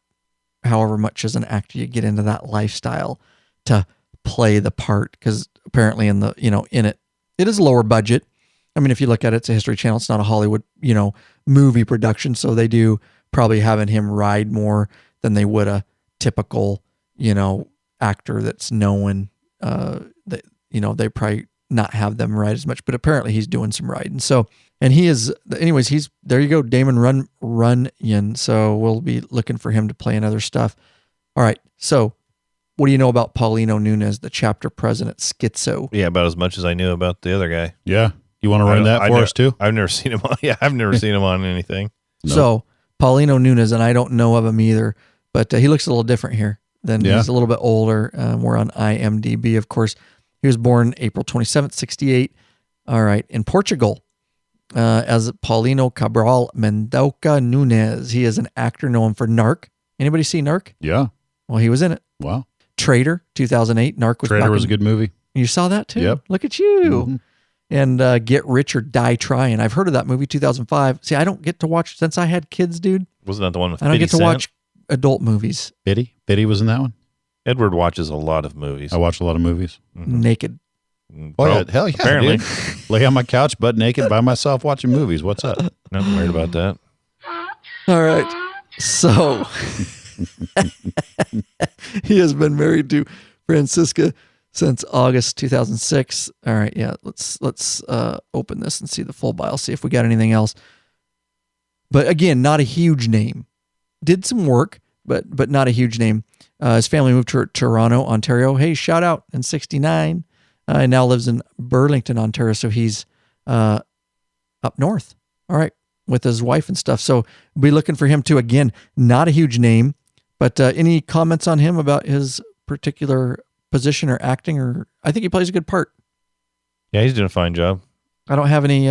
However much as an actor you get into that lifestyle to play the part, because apparently in it is lower budget. I mean, if you look at it, it's a History Channel. It's not a Hollywood, movie production. So they do probably having him ride more than they would a typical, actor that's known. They probably not have them ride as much, but apparently he's doing some riding. So, and he is, anyways, he's, there you go, Damon Runyon. So we'll be looking for him to play in other stuff. All right. So what do you know about Paulino Nunez, the chapter president, Schizo? Yeah, about as much as I knew about the other guy. Yeah. You want to run that for us too? I've never seen him on. Yeah, I've never seen him on anything. Nope. So Paulino Nunez, and I don't know of him either, but he looks a little different here. He's a little bit older. We're on IMDb, of course. He was born April 27th, 68. All right. In Portugal, as Paulino Cabral Mendoca Nunez. He is an actor known for Narc. Anybody see Narc? Yeah. Well, he was in it. Wow. Traitor, 2008. Narc was Traitor was a good movie. You saw that too? Yep. Look at you. Mm-hmm. And Get Rich or Die Trying. I've heard of that movie, 2005. See, I don't get to watch, since I had kids, dude. Wasn't that the one with I don't 50 get to Cent? watch adult movies. Biddy was in that one. Edward watches a lot of movies. I watch a lot of movies. Naked. Oh, yeah, hell yeah. Apparently. Dude. Lay on my couch, butt naked by myself watching movies. What's up? Not worried about that. All right. So he has been married to Francisca since August 2006. All right. Yeah. Let's open this and see the full bio, see if we got anything else. But again, not a huge name. Did some work, but not a huge name. His family moved to Toronto, Ontario. Hey, shout out in 69. And now lives in Burlington, Ontario. So he's up north. All right. With his wife and stuff. So we'll be looking for him too. Again, not a huge name, but any comments on him about his particular position or acting? Or I think he plays a good part. Yeah, he's doing a fine job. I don't have any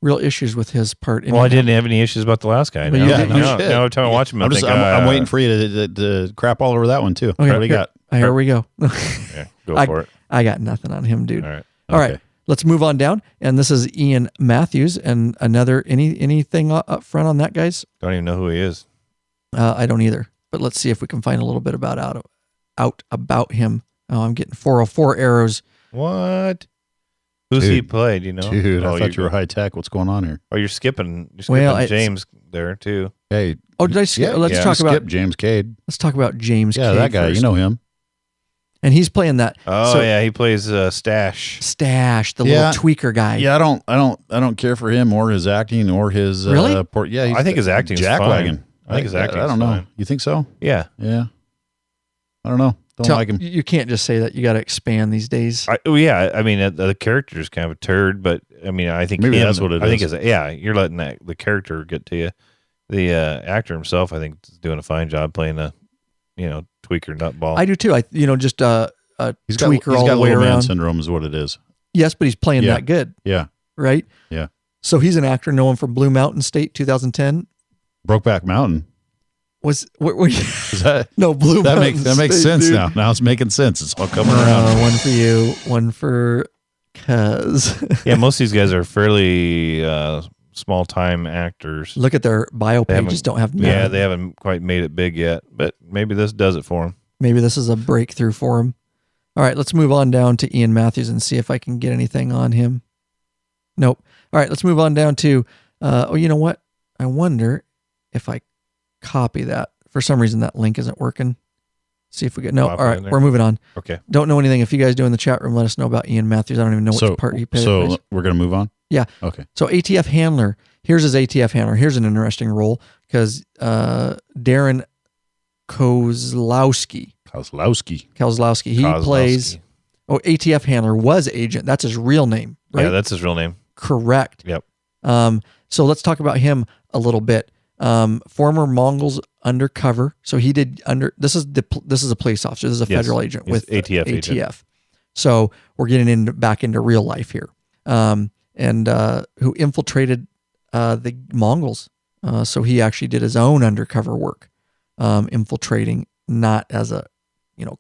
real issues with his part. Well, I didn't have any issues about the last guy. But Now, you now, did. now every time I watch him, I'm waiting for you to crap all over that one too. Okay, What do you got? Here we go. Yeah, go for it. I got nothing on him, dude. All right. All right. Let's move on down. And this is Ian Matthews. And another, anything up front on that, guys? Don't even know who he is. I don't either. But let's see if we can find a little bit out about him. Oh, I'm getting 404 arrows. What? Who's he played? You know, Dude, I thought you were high tech. What's going on here? Oh, you're skipping. James there too. Hey. Oh, did I skip? Let's talk about James Cade. Let's talk about James. Yeah, Cade that guy. first. You know him. And he's playing that. Oh yeah, he plays Stash. Stash, the little tweaker guy. Yeah, I don't care for him or his acting or his really. Yeah, I think his acting is jackwagon. I think his acting. I don't know. You think so? Yeah. Yeah. I don't know. Don't like him. You can't just say that. You got to expand these days. I mean, the character is kind of a turd, but I mean, I think maybe that's what it is. I think you're letting the character get to you. The actor himself, I think, is doing a fine job playing a, tweaker nutball. I do too. Just a he's tweaker got all the way little man around. syndrome is what it is. Yes, but he's playing that good. Yeah. Right? Yeah. So he's an actor known for Blue Mountain State 2010. Brokeback Mountain. What is that? No, Blue Mountain that makes State, sense dude. now. Now it's making sense. It's all coming around. One for you, one for Kaz. Yeah, most of these guys are fairly small time actors. Look at their bio pages. Don't have nothing. Yeah, they haven't quite made it big yet, but maybe this does it for them. Maybe this is a breakthrough for him. All right, let's move on down to Ian Matthews and see if I can get anything on him. Nope. All right, let's move on down to, you know what? I wonder if I copy that. For some reason, that link isn't working. See if we get, no. All right, we're moving on. Okay. Don't know anything. If you guys do in the chat room, let us know about Ian Matthews. I don't even know which part he played. So we're going to move on? Yeah. Okay. So ATF handler. Here's his ATF handler. Here's an interesting role because Darren Kozlowski. He plays, ATF handler was agent. That's his real name. right? Yeah, that's his real name. Correct. Yep. So let's talk about him a little bit. Former Mongols undercover. So he did this is a police officer. This is a federal agent He's with ATF ATF. agent. So we're getting back into real life here. And who infiltrated the Mongols. So he actually did his own undercover work, infiltrating not as a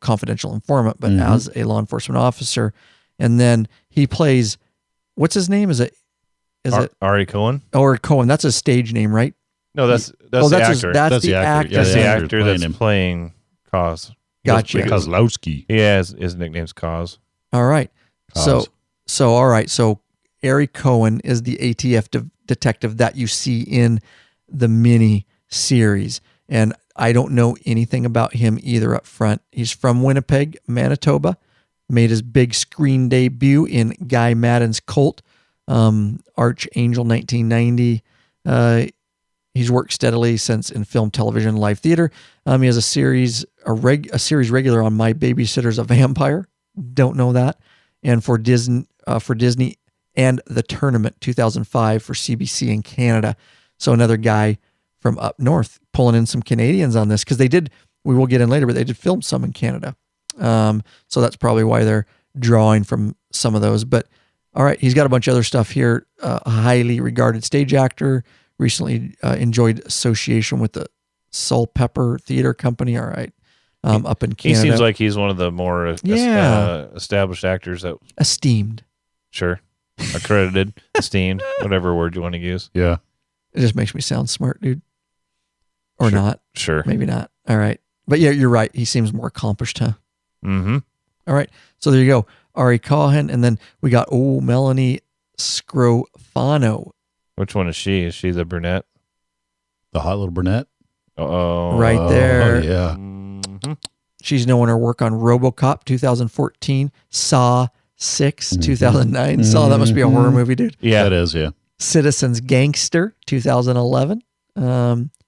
confidential informant, but as a law enforcement officer. And then he plays, what's his name? Is it Ari Cohen? Or Cohen? That's a stage name, right? No, that's the actor. That's the actor. Yeah, That's the actor playing that's him. playing Cause. Gotcha. Kozlowski. Yeah, his nickname's Cause. All right. Cause. So all right. So Ari Cohen is the ATF detective that you see in the mini series. And I don't know anything about him either up front. He's from Winnipeg, Manitoba, made his big screen debut in Guy Madden's Cult, Archangel 1990. He's worked steadily since in film, television, live theater. He has a series regular on My Babysitter's a Vampire. Don't know that. And for Disney and The Tournament 2005 for CBC in Canada. So another guy from up north pulling in some Canadians on this because we will get in later, but they did film some in Canada. So that's probably why they're drawing from some of those. But all right, he's got a bunch of other stuff here. A highly regarded stage actor, recently enjoyed association with the Soul Pepper Theater Company. All right. Up in Canada. He seems like he's one of the more established actors that esteemed. Sure. Accredited, esteemed, whatever word you want to use. Yeah. It just makes me sound smart, dude. Or not. Sure. Maybe not. All right. But yeah, you're right. He seems more accomplished, huh? Mm-hmm. All right. So there you go. Ari Cohen. And then we got Melanie Scrofano. Which one is she? Is she the brunette? The hot little brunette? Oh. Right there. Oh, yeah. Mm-hmm. She's known her work on RoboCop 2014, Saw 6 2009. Saw, that must be a horror movie, dude. Yeah, it is, yeah. Citizens Gangster 2011.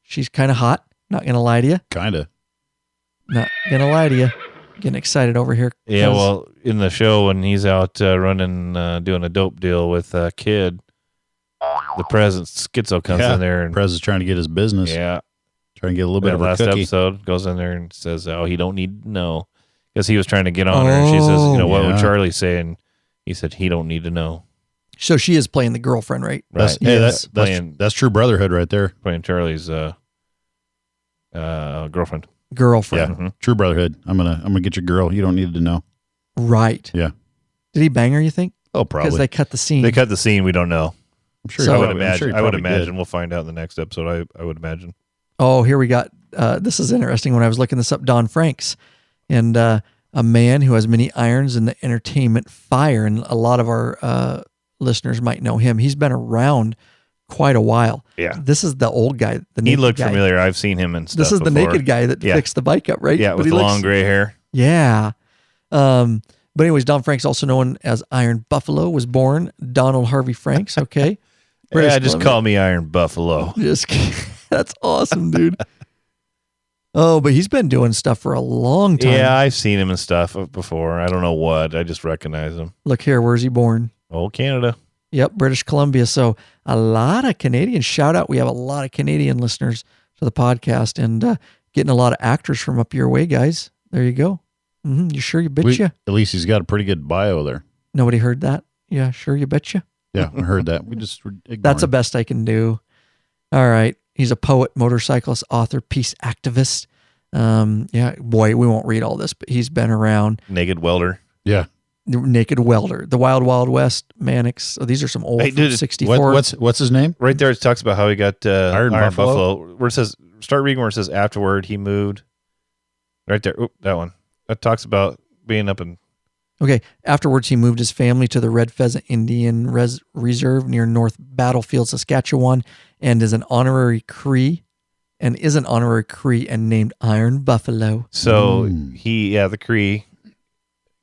She's kind of hot. Not going to lie to you. Kind of. Not going to lie to you. Getting excited over here. Yeah, well, in the show when he's out running, doing a dope deal with a kid, the president Schizo comes in there. And Prez is trying to get his business. Yeah. Trying to get a little bit of a last cookie. episode goes in there and says, "Oh, he don't need to know," because he was trying to get on her. And she says, "You know what would Charlie say?" And he said, "He don't need to know." So she is playing the girlfriend, right? Right. That's true brotherhood right there. Playing Charlie's girlfriend. Girlfriend. Yeah, true brotherhood. I'm gonna get your girl. You don't need to know. Right. Yeah. Did he bang her? You think? Oh, probably. Because they cut the scene. They cut the scene. We don't know. I'm sure. So- I he would probably- I'm imagine. sure he I would probably imagine did. we'll find out in the next episode. I would imagine. Oh, here we got, this is interesting. When I was looking this up, Don Franks, and a man who has many irons in the entertainment fire, and a lot of our listeners might know him. He's been around quite a while. Yeah. This is the old guy. The He naked looked guy. familiar. I've seen him and stuff. This is the before. naked guy that fixed the bike up, right? Yeah, But with he looks- long gray hair. Yeah. But anyways, Don Franks, also known as Iron Buffalo, was born Donald Harvey Franks. Okay. British Just Columbia. call me Iron Buffalo. Just kidding. That's awesome, dude. Oh, but he's been doing stuff for a long time. Yeah, I've seen him and stuff before. I don't know what. I just recognize him. Look here. Where's he born? Oh, Canada. Yep, British Columbia. So a lot of Canadians. Shout out. We have a lot of Canadian listeners to the podcast, and getting a lot of actors from up your way, guys. There you go. You sure? You betcha. At least he's got a pretty good bio there. Nobody heard that? Yeah, sure. You betcha. Yeah, I heard that. We just That's the best I can do. All right. He's a poet, motorcyclist, author, peace activist. Yeah, boy, we won't read all this, but he's been around. Naked welder. Yeah. Naked Welder, The Wild Wild West, Mannix. Oh, these are some old Hey, dude, 64. What's his name? Right there, it talks about how he got Iron Buffalo? Where it says, start reading where it says afterward he moved. Right there. Oop, that one. That talks about being up in. Okay. Afterwards, he moved his family to the Red Pheasant Indian Reserve near North Battlefield, Saskatchewan, and is an honorary Cree. And named Iron Buffalo. So the Cree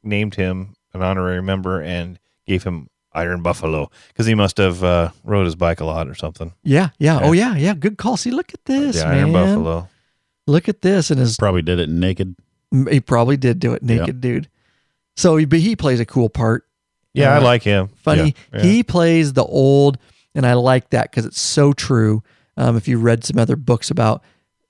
named him an honorary member and gave him Iron Buffalo because he must have rode his bike a lot or something. Yeah. Oh, yeah. Good call. See, look at this, The man. Iron Buffalo. Look at this. And Probably did it naked. he probably did do it naked, dude. So, but he plays a cool part Yeah, I like him. Funny. Yeah. He plays the old, and I like that because it's so true. If you read some other books about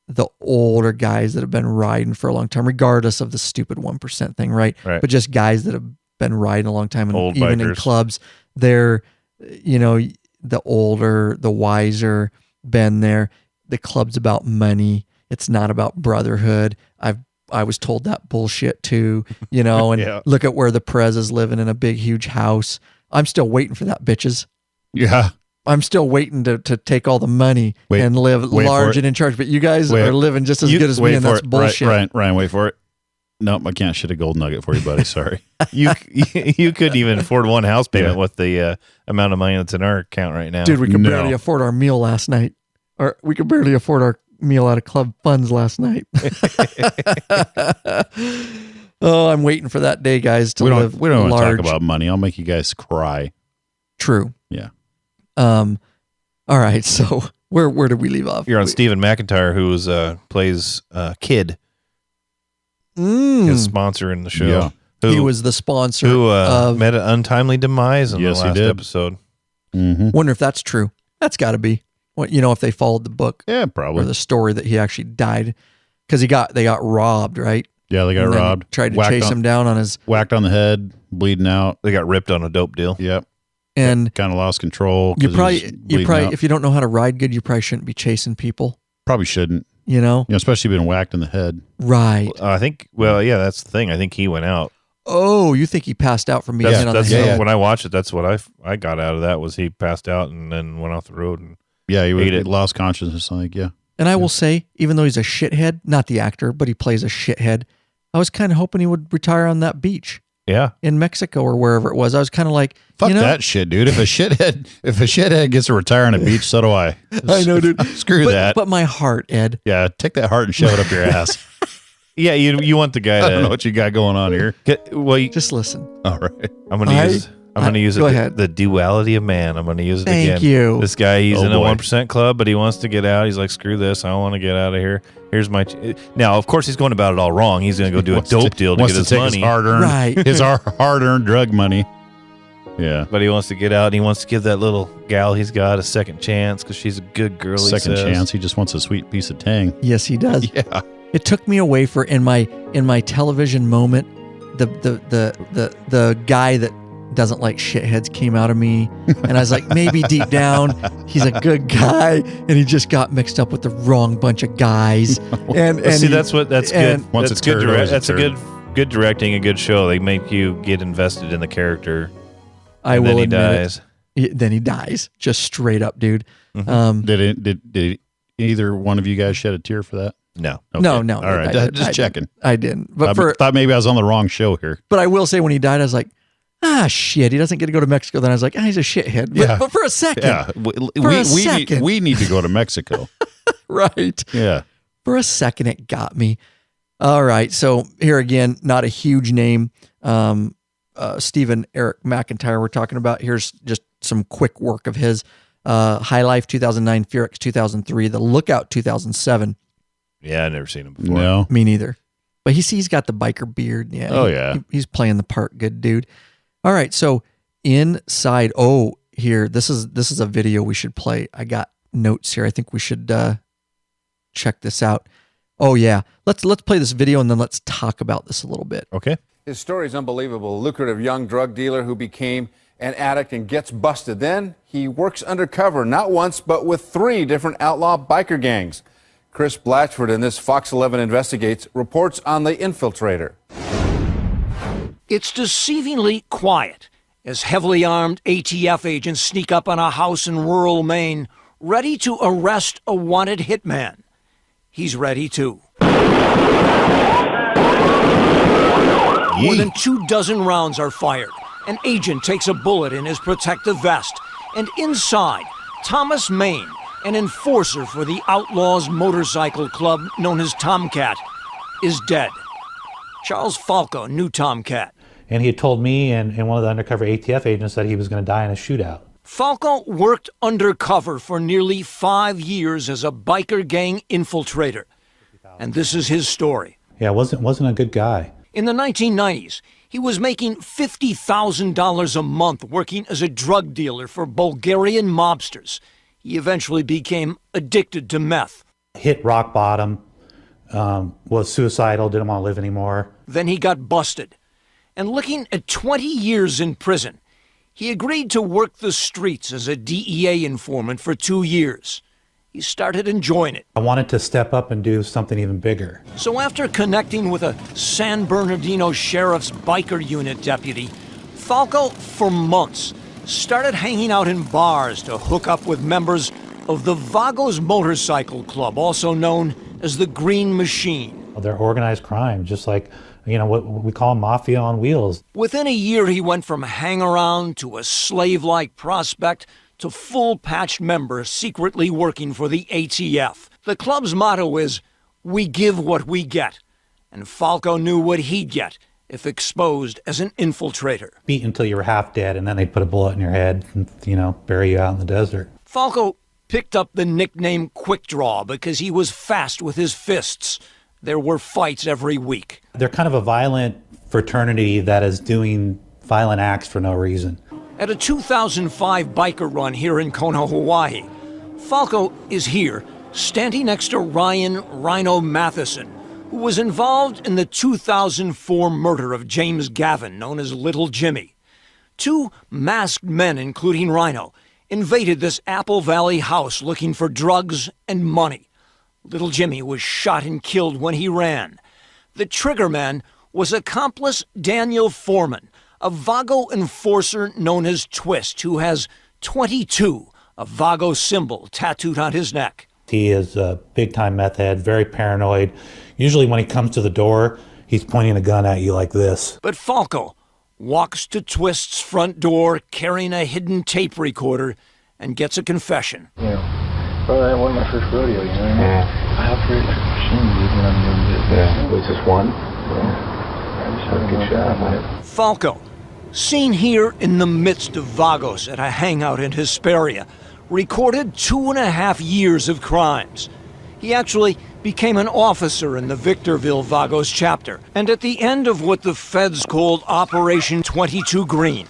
the older guys that have been riding for a long time, regardless of the stupid 1% thing, right? But just guys that have been riding a long time, and Old even in bikers. clubs, they're, the older, the wiser, been there. The club's about money. It's not about brotherhood. I was told that bullshit too, and look at where the Perez is living in a big, huge house. I'm still waiting for that, bitches. Yeah. I'm still waiting to take all the money and live large and in charge. But you guys are living just as good as me, and that's bullshit. Ryan, wait for it. Nope, I can't shit a gold nugget for you, buddy. Sorry. You couldn't even afford one house payment with the amount of money that's in our account right now. Dude, we could barely afford our meal last night. Or we could barely afford our meal out of club funds last night. Oh, I'm waiting for that day, guys, to live We don't want large. to talk about money. I'll make you guys cry. True. Yeah. All right, so where did we leave off? You're on Stephen McIntyre, who plays Kid, his sponsor in the show. Yeah. He was the sponsor who of... met an untimely demise in the last episode. Mm-hmm. Wonder if that's true. That's got to be. Well, if they followed the book. Yeah, probably. Or the story that he actually died. Because they got robbed, right? Yeah, they got And then robbed. Tried to chase him down on his... Whacked on the head, bleeding out. They got ripped on a dope deal. Yep. And kind of lost control. You probably, out. if you don't know how to ride good, you probably shouldn't be chasing people. Probably shouldn't. Especially being whacked in the head. Right. I think, that's the thing. I think he went out. Oh, you think he passed out from being in on the hill? When I watched it, that's what I got out of that, was he passed out and then went off the road. And he lost consciousness, I think, yeah. And I will say, even though he's a shithead, not the actor, but he plays a shithead, I was kind of hoping he would retire on that beach. Yeah. In Mexico or wherever it was. I was kind of like, fuck that shit, dude. If a shithead gets to retire on a beach, so do I. I know, dude. Screw that. But my heart, Ed. Yeah, take that heart and shove it up your ass. Yeah, you want the guy I don't know what you got going on here. Just listen. All right. I'm going to use go ahead. The duality of man. I'm going to use it again. Thank you. This guy, he's in a boy. 1% club, but he wants to get out. He's like, screw this. I don't want to get out of here. Here's my... Now, of course, he's going about it all wrong. He's going to go do a dope deal to get his money. His hard-earned drug money. Yeah. But he wants to get out, and he wants to give that little gal he's got a second chance because she's a good girl. Second chance. He just wants a sweet piece of tang. Yes, he does. Yeah. It took me away in my television moment. The guy that doesn't like shitheads came out of me, and I was like, maybe deep down he's a good guy, and he just got mixed up with the wrong bunch of guys. And see, that's good. That's good. Good directing, a good show. They make you get invested in the character. I will then he admit dies. Then he dies, just straight up, dude. Mm-hmm. Did either one of you guys shed a tear for that? No. Okay. No. All right, just checking. I didn't. But thought maybe I was on the wrong show here. But I will say, when he died, I was like, shit, he doesn't get to go to Mexico. Then I was like, he's a shithead. But for a second. Yeah. We need to go to Mexico. Right. Yeah. For a second, it got me. All right. So here again, not a huge name. Stephen Eric McIntyre we're talking about. Here's just some quick work of his. High Life 2009, Fearix 2003, The Lookout 2007. Yeah, I've never seen him before. No. Me neither. But he's got the biker beard. Yeah. Oh, yeah. He's playing the part good, dude. All right. So inside, here, this is a video we should play. I got notes here. I think we should check this out. Oh, yeah. Let's play this video, and then let's talk about this a little bit. Okay. His story is unbelievable. A lucrative young drug dealer who became an addict and gets busted. Then he works undercover, not once, but with 3 different outlaw biker gangs. Chris Blatchford in this Fox 11 Investigates reports on the infiltrator. It's deceivingly quiet as heavily armed ATF agents sneak up on a house in rural Maine, ready to arrest a wanted hitman. He's ready too. More than 24 rounds are fired. An agent takes a bullet in his protective vest. And inside, Thomas Maine, an enforcer for the Outlaws motorcycle club known as Tomcat, is dead. Charles Falco knew Tomcat. And he had told me and one of the undercover ATF agents that he was going to die in a shootout. Falco worked undercover for nearly 5 years as a biker gang infiltrator. And this is his story. Yeah, wasn't a good guy. In the 1990s, He was making $50,000 a month working as a drug dealer for Bulgarian mobsters. He eventually became addicted to meth. Hit rock bottom, was suicidal, didn't want to live anymore. Then he got busted. And looking at 20 years in prison, he agreed to work the streets as a DEA informant for 2 years. He started enjoying it. I wanted to step up and do something even bigger. So after connecting with a San Bernardino Sheriff's biker unit deputy, Falco, for months, started hanging out in bars to hook up with members of the Vagos Motorcycle Club, also known as the Green Machine. They're organized crime, just like, what we call mafia on wheels. Within a year, he went from hang-around to a slave-like prospect to full-patched member secretly working for the ATF. The club's motto is, "We give what we get." And Falco knew what he'd get if exposed as an infiltrator. Beat until you were half dead, and then they'd put a bullet in your head and, bury you out in the desert. Falco picked up the nickname Quick Draw because he was fast with his fists. There were fights every week. They're kind of a violent fraternity that is doing violent acts for no reason. At a 2005 biker run here in Kona, Hawaii, Falco is here, standing next to Ryan Rhino Matheson, who was involved in the 2004 murder of James Gavin, known as Little Jimmy. 2 masked men, including Rhino, invaded this Apple Valley house looking for drugs and money. Little Jimmy was shot and killed when he ran. The triggerman was accomplice Daniel Foreman, a Vago enforcer known as Twist, who has 22, a Vago symbol, tattooed on his neck. He is a big-time meth head, very paranoid. Usually when he comes to the door, he's pointing a gun at you like this. But Falco walks to Twist's front door carrying a hidden tape recorder and gets a confession. Bro, that wasn't my first rodeo, you know what I mean? I operate like a machine, dude, when I'm doing this. Yeah, was this one? I just had a good shot, man. Falco, seen here in the midst of Vagos at a hangout in Hesperia, recorded 2.5 years of crimes. He actually became an officer in the Victorville Vagos chapter. And at the end of what the feds called Operation 22 Green,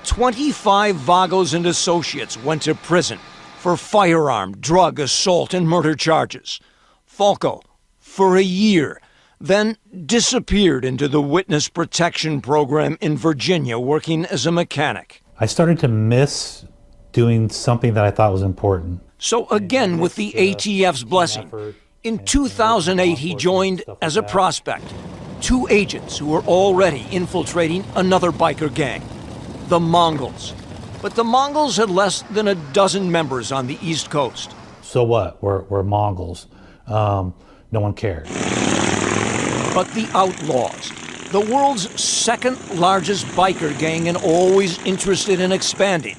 25 Vagos and associates went to prison for firearm, drug, assault, and murder charges. Falco, for a year, then disappeared into the witness protection program in Virginia, working as a mechanic. I started to miss doing something that I thought was important. So again, with the ATF's blessing, in 2008 he joined as a prospect 2 agents who were already infiltrating another biker gang, the Mongols. But the Mongols had less than a dozen members on the East Coast. So what? We're Mongols. No one cared. But the Outlaws, the world's second largest biker gang and always interested in expanding,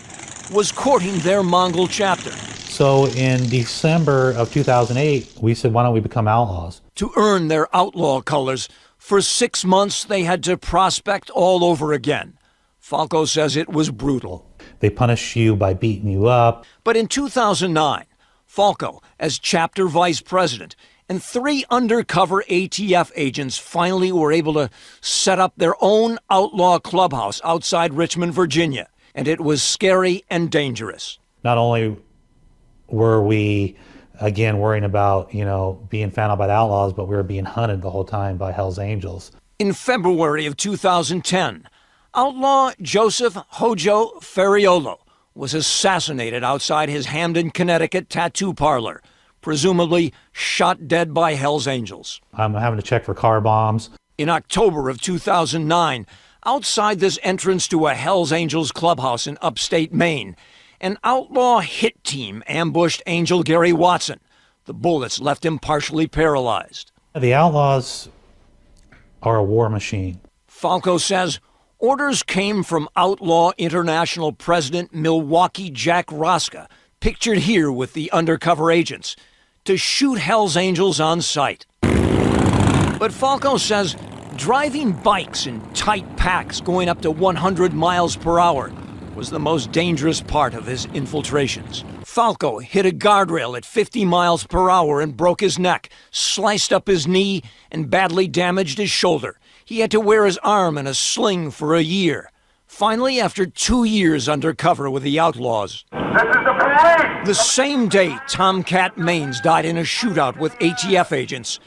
was courting their Mongol chapter. So in December of 2008, we said, why don't we become outlaws? To earn their outlaw colors, for 6 months they had to prospect all over again. Falco says it was brutal. They punish you by beating you up. But in 2009, Falco, as chapter vice president, and 3 undercover ATF agents finally were able to set up their own outlaw clubhouse outside Richmond, Virginia. And it was scary and dangerous. Not only were we, again, worrying about, being found out by the outlaws, but we were being hunted the whole time by Hell's Angels. In February of 2010, outlaw Joseph Hojo Ferriolo was assassinated outside his Hamden, Connecticut tattoo parlor, presumably shot dead by Hell's Angels. I'm having to check for car bombs. In October of 2009, outside this entrance to a Hell's Angels clubhouse in upstate Maine, an outlaw hit team ambushed Angel Gary Watson. The bullets left him partially paralyzed. The Outlaws are a war machine. Falco says orders came from Outlaw International President Milwaukee Jack Rosca, pictured here with the undercover agents, to shoot Hell's Angels on sight. But Falco says driving bikes in tight packs going up to 100 miles per hour was the most dangerous part of his infiltrations. Falco hit a guardrail at 50 miles per hour and broke his neck, sliced up his knee, and badly damaged his shoulder. He had to wear his arm in a sling for a year. Finally, after 2 years undercover with the Outlaws. The same day, Tomcat Maines died in a shootout with ATF agents.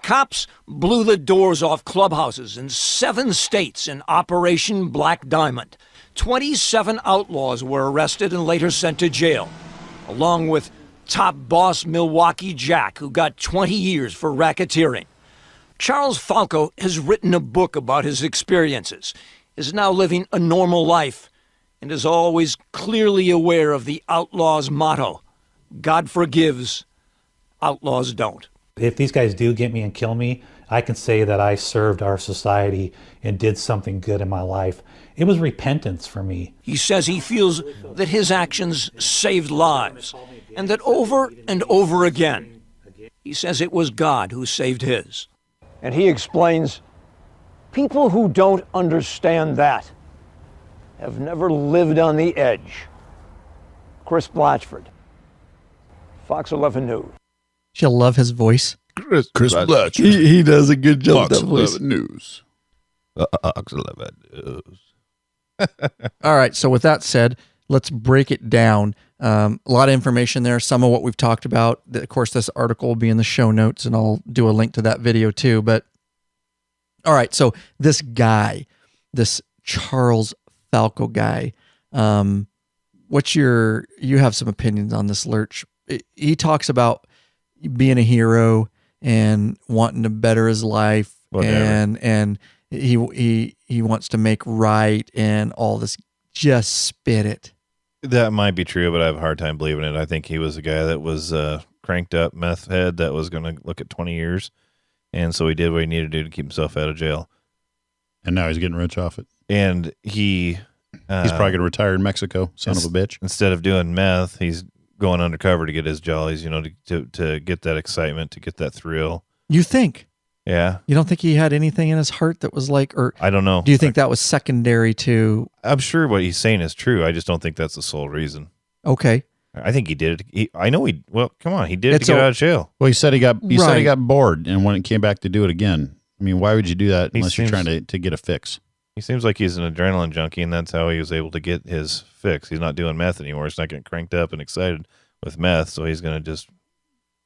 Cops blew the doors off clubhouses in 7 states in Operation Black Diamond. 27 outlaws were arrested and later sent to jail, along with top boss Milwaukee Jack, who got 20 years for racketeering. Charles Falco has written a book about his experiences, is now living a normal life, and is always clearly aware of the Outlaws' motto, God forgives, outlaws don't. If these guys do get me and kill me, I can say that I served our society and did something good in my life. It was repentance for me. He says he feels that his actions saved lives, and that over and over again, he says it was God who saved his. And he explains, people who don't understand that have never lived on the edge. Chris Blatchford, Fox 11 News. She'll love his voice. Chris Blatchford. He does a good job Fox with that voice. 11 News. Fox 11 News. All right. So with that said, let's break it down. A lot of information there. Some of what we've talked about. Of course, this article will be in the show notes, and I'll do a link to that video too. But all right. So this guy, this Charles Falco guy, you have some opinions on this, Lurch. He talks about being a hero and wanting to better his life. Whatever. and he wants to make right and all this. Just spit it. That might be true, but I have a hard time believing it. I think he was a guy that was cranked up meth head that was going to look at 20 years. And so he did what he needed to do to keep himself out of jail. And now he's getting rich off it. And he's probably going to retire in Mexico, son of a bitch. Instead of doing meth, he's going undercover to get his jollies, to get that excitement, to get that thrill. You think? Yeah. You don't think he had anything in his heart that was like, or I don't know. Do you think that was secondary to? I'm sure what he's saying is true. I just don't think that's the sole reason. Okay. I think he did it. Well, come on. He did it to get out of jail. Well, he said he got bored, and when it came back to do it again. I mean, why would you do that unless you're trying to get a fix? He seems like he's an adrenaline junkie, and that's how he was able to get his fix. He's not doing meth anymore. He's not getting cranked up and excited with meth, so he's going to just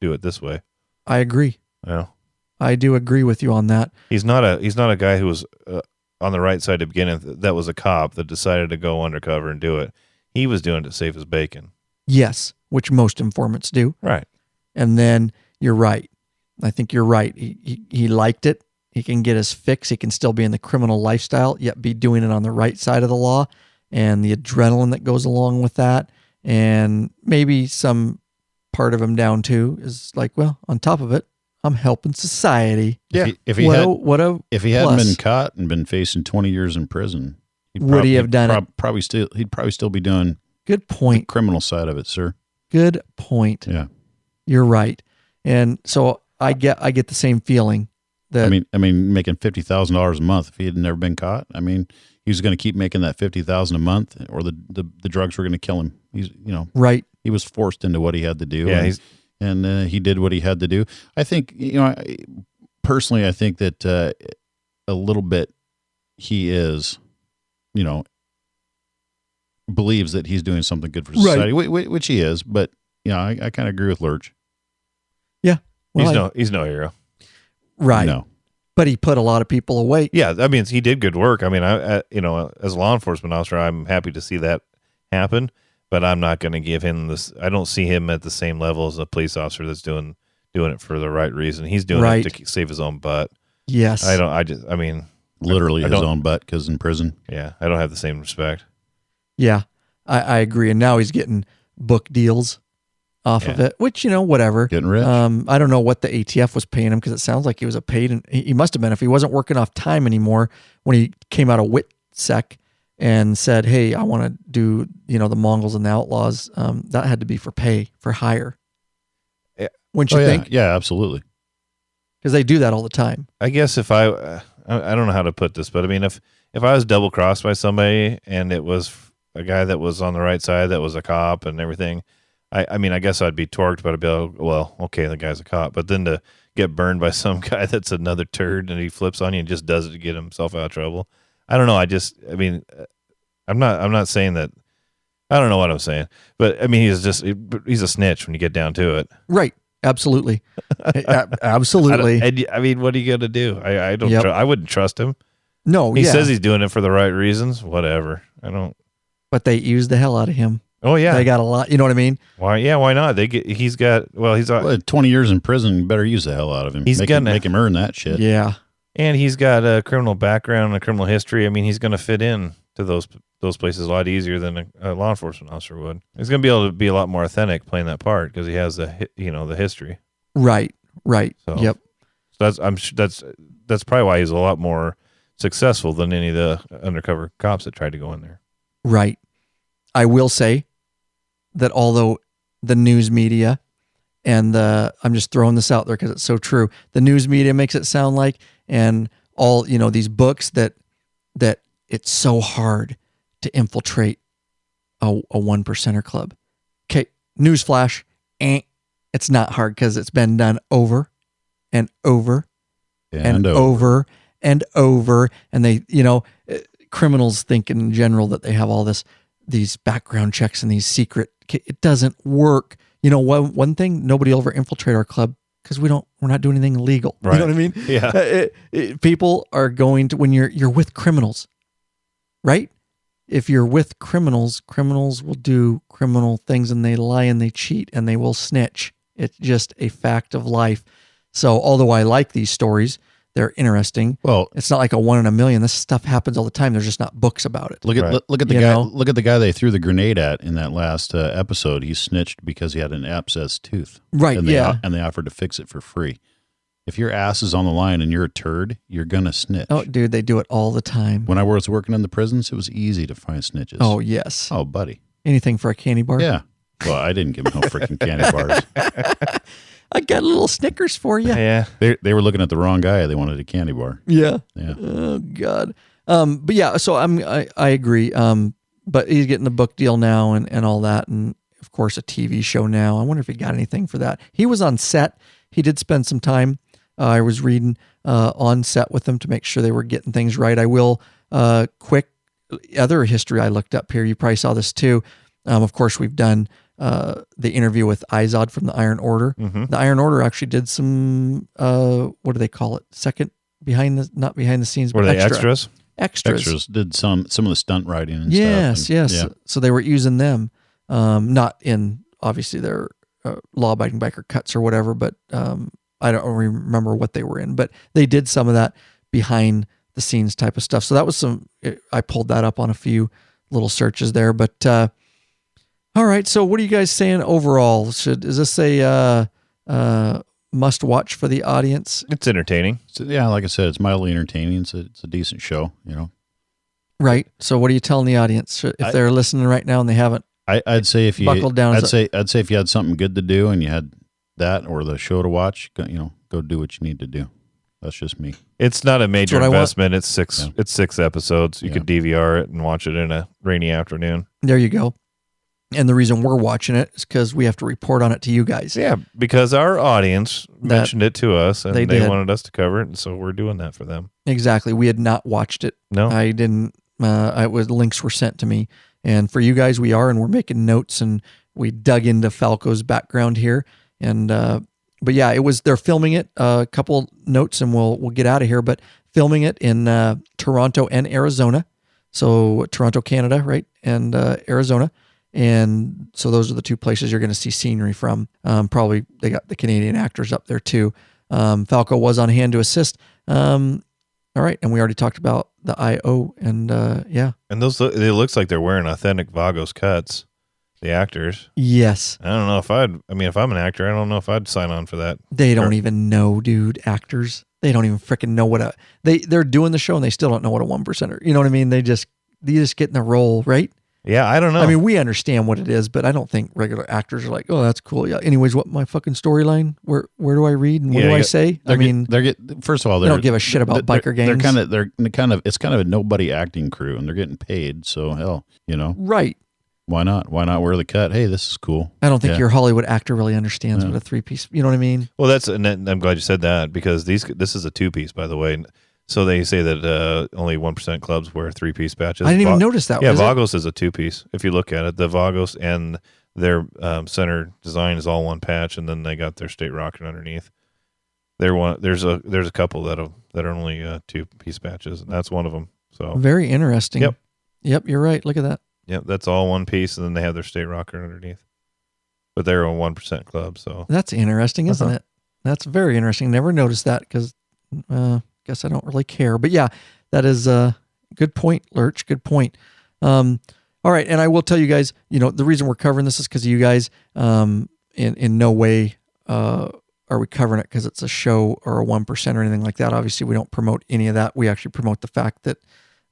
do it this way. I agree. Yeah. I do agree with you on that. He's not a guy who was on the right side to begin with. That was a cop that decided to go undercover and do it. He was doing it to save his bacon. Yes, which most informants do. Right. And then you're right. I think you're right. He liked it. He can get his fix. He can still be in the criminal lifestyle, yet be doing it on the right side of the law, and the adrenaline that goes along with that. And maybe some part of him down too is like, well, on top of it, I'm helping society. Yeah. If he hadn't been caught and been facing 20 years in prison, would he have done it? He'd probably still be doing. Good point. The criminal side of it, sir. Good point. Yeah. You're right. And so I get the same feeling that I mean making $50,000 a month if he had never been caught. I mean, he was going to keep making that $50,000 a month, or the drugs were going to kill him. He's right. He was forced into what he had to do. Yeah, and he did what he had to do. I think, personally, I think that a little bit he is, believes that he's doing something good for society, right, which he is. But I kind of agree with Lurch. Yeah, well, he's no hero, right? No, but he put a lot of people away. Yeah, I mean, he did good work. I mean, as a law enforcement officer, I'm happy to see that happen. But I'm not going to give him this. I don't see him at the same level as a police officer that's doing it for the right reason. He's doing it to save his own butt. Yes. Literally his own butt, because in prison. Yeah, I don't have the same respect. Yeah, I agree. And now he's getting book deals off of it, which, whatever. Getting rich. I don't know what the ATF was paying him, because it sounds like he was paid, and he must have been, if he wasn't working off time anymore when he came out of WITSEC and said, hey, I want to do, the Mongols and the Outlaws. That had to be for hire. Yeah. Wouldn't you think? Yeah, absolutely. Because they do that all the time. I guess if I don't know how to put this, but I mean, if I was double crossed by somebody and it was a guy that was on the right side, that was a cop and everything, I guess I'd be torqued, but I'd be like, well, okay, the guy's a cop. But then to get burned by some guy that's another turd, and he flips on you and just does it to get himself out of trouble. I don't know. I'm not saying that. I don't know what I'm saying, but I mean, he's a snitch when you get down to it. Right. Absolutely. Absolutely. I mean, what are you going to do? I don't. I wouldn't trust him. No. He says he's doing it for the right reasons. Whatever. I don't. But they used the hell out of him. Oh yeah, they got a lot. You know what I mean? Why? Yeah, why not? He's 20 years in prison. You better use the hell out of him. Make him earn that shit. Yeah, and he's got a criminal background and a criminal history. I mean, he's going to fit in to those places a lot easier than a law enforcement officer would. He's going to be able to be a lot more authentic playing that part because he has the history. Right. So, yep. So that's probably why he's a lot more successful than any of the undercover cops that tried to go in there. Right. I will say that although the news media and I'm just throwing this out there because it's so true, the news media makes it sound like, and all, these books that it's so hard to infiltrate a 1%er club. Okay, newsflash, it's not hard because it's been done over and over and over and over. And they, criminals think in general that they have all these background checks and these secret. It doesn't work. One thing, nobody will ever infiltrate our club because we're not doing anything illegal. Right. You know what I mean? Yeah. People are going to, when you're with criminals, right? If you're with criminals will do criminal things, and they lie and they cheat and they will snitch. It's just a fact of life. So although I like these stories, they're interesting. Well, it's not like a 1 in a million. This stuff happens all the time. There's just not books about it. Look at the guy. Look at the guy they threw the grenade at in that last episode. He snitched because he had an abscessed tooth. Right. And they offered to fix it for free. If your ass is on the line and you're a turd, you're gonna snitch. Oh, dude, they do it all the time. When I was working in the prisons, it was easy to find snitches. Oh yes. Oh, buddy. Anything for a candy bar? Yeah. Well, I didn't give him no freaking candy bars. I got a little Snickers for you. Yeah. They were looking at the wrong guy. They wanted a candy bar. Yeah. Yeah. Oh God. But yeah. So I agree. But he's getting the book deal now and all that, and of course a TV show now. I wonder if he got anything for that. He was on set. He did spend some time. I was reading on set with them to make sure they were getting things right. I will quick other history I looked up here. You probably saw this too. Of course, we've done the interview with Izod from the Iron Order. Mm-hmm. The Iron Order actually did some what do they call it? Not behind the scenes, were but they extras? Extras did some of the stunt writing and stuff. Yes. Yeah. So they were using them, not in obviously their law-abiding biker cuts or whatever, but I don't remember what they were in, but they did some of that behind the scenes type of stuff. So that was I pulled that up on a few little searches there, but all right. So what are you guys saying overall? Is this a must watch for the audience? It's entertaining. So, yeah. Like I said, it's mildly entertaining. It's a decent show, Right. So what are you telling the audience if they're listening right now and they haven't? I'd say if you buckled down, I'd say if you had something good to do and you had that or the show to watch, go do what you need to do. That's just me. It's not a major investment. It's six episodes. You could DVR it and watch it in a rainy afternoon. There you go. And the reason we're watching it is because we have to report on it to you guys. Yeah, because our audience mentioned it to us and they wanted us to cover it, and so we're doing that for them. Exactly. We had not watched it. No. I didn't. Links were sent to me. And for you guys, and we're making notes, and we dug into Falco's background here. And but yeah, they're filming it. A couple notes, and we'll get out of here. But filming it in Toronto and Arizona, so Toronto, Canada, right, and Arizona, and so those are the two places you're going to see scenery from. Probably they got the Canadian actors up there too. Falco was on hand to assist. All right, and we already talked about the IO, and yeah, and it looks like they're wearing authentic Vagos cuts. The actors. Yes. I don't know if if I'm an actor, I don't know if I'd sign on for that. They don't even know, dude. Actors. They don't even freaking know what they're doing the show and they still don't know what a 1%er. You know what I mean? They just get in the role, right? Yeah, I don't know. I mean, we understand what it is, but I don't think regular actors are like, oh, that's cool. Yeah. Anyways, what my fucking storyline? Where do I read and what do I say? First of all, they don't give a shit about biker gangs. It's kind of a nobody acting crew, and they're getting paid. So hell, Right. Why not? Why not wear the cut? Hey, this is cool. I don't think your Hollywood actor really understands what a three-piece, you know what I mean? Well, I'm glad you said that, because this is a two-piece, by the way. So they say that only 1% clubs wear three-piece patches. I didn't even notice that. Yeah, Vagos is a two-piece. If you look at it, the Vagos and their center design is all one patch, and then they got their state rocket underneath. There's a couple that are only two-piece patches, and that's one of them. So very interesting. Yep, you're right. Look at that. Yep, that's all one piece, and then they have their state rocker underneath. But they're a 1% club, so that's interesting, isn't it? That's very interesting. Never noticed that because guess I don't really care. But yeah, that is a good point, Lurch. Good point. All right, and I will tell you guys, the reason we're covering this is because of you guys. In no way are we covering it because it's a show or a 1% or anything like that. Obviously, we don't promote any of that. We actually promote the fact that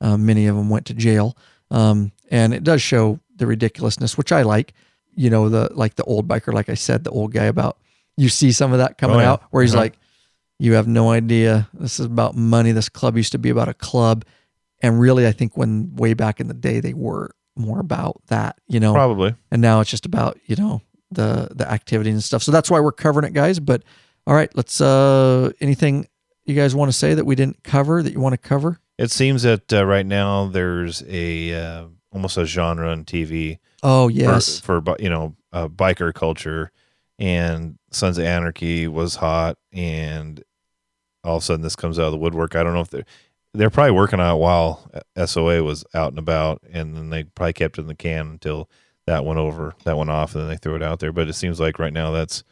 many of them went to jail. And it does show the ridiculousness, which I like, the old biker, like I said, the old guy about, you see some of that coming out where he's like, you have no idea. This is about money. This club used to be about a club. And really, I think way back in the day, they were more about that, Probably. And now it's just about, the activity and stuff. So that's why we're covering it, guys. But all right, let's, anything you guys want to say that we didn't cover that you want to cover? It seems that right now there's almost a genre in TV. Oh yes, for biker culture, and Sons of Anarchy was hot, and all of a sudden this comes out of the woodwork. I don't know if they're probably working on it while SOA was out and about, and then they probably kept it in the can until that went off, and then they threw it out there. But it seems like right now it's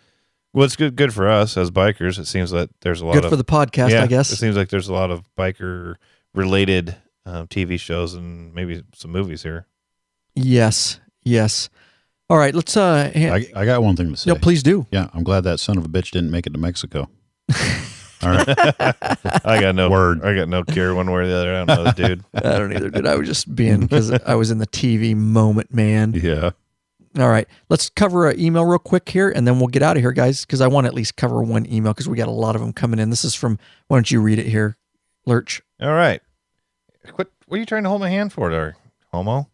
good for us as bikers. It seems that there's a lot good for the podcast. I guess it seems like there's a lot of biker related TV shows and maybe some movies here. Yes. All right, let's. I got one thing to say. No, please do. Yeah, I'm glad that son of a bitch didn't make it to Mexico. All right. I got no care one way or the other. I don't know the dude. I don't either, dude. I was just being, because I was in the TV moment, man. Yeah. All right, let's cover an email real quick here, and then we'll get out of here, guys, because I want to at least cover one email because we got a lot of them coming in. This is from, why don't you read it here, Lurch? All right. What are you trying to hold my hand for there, homo?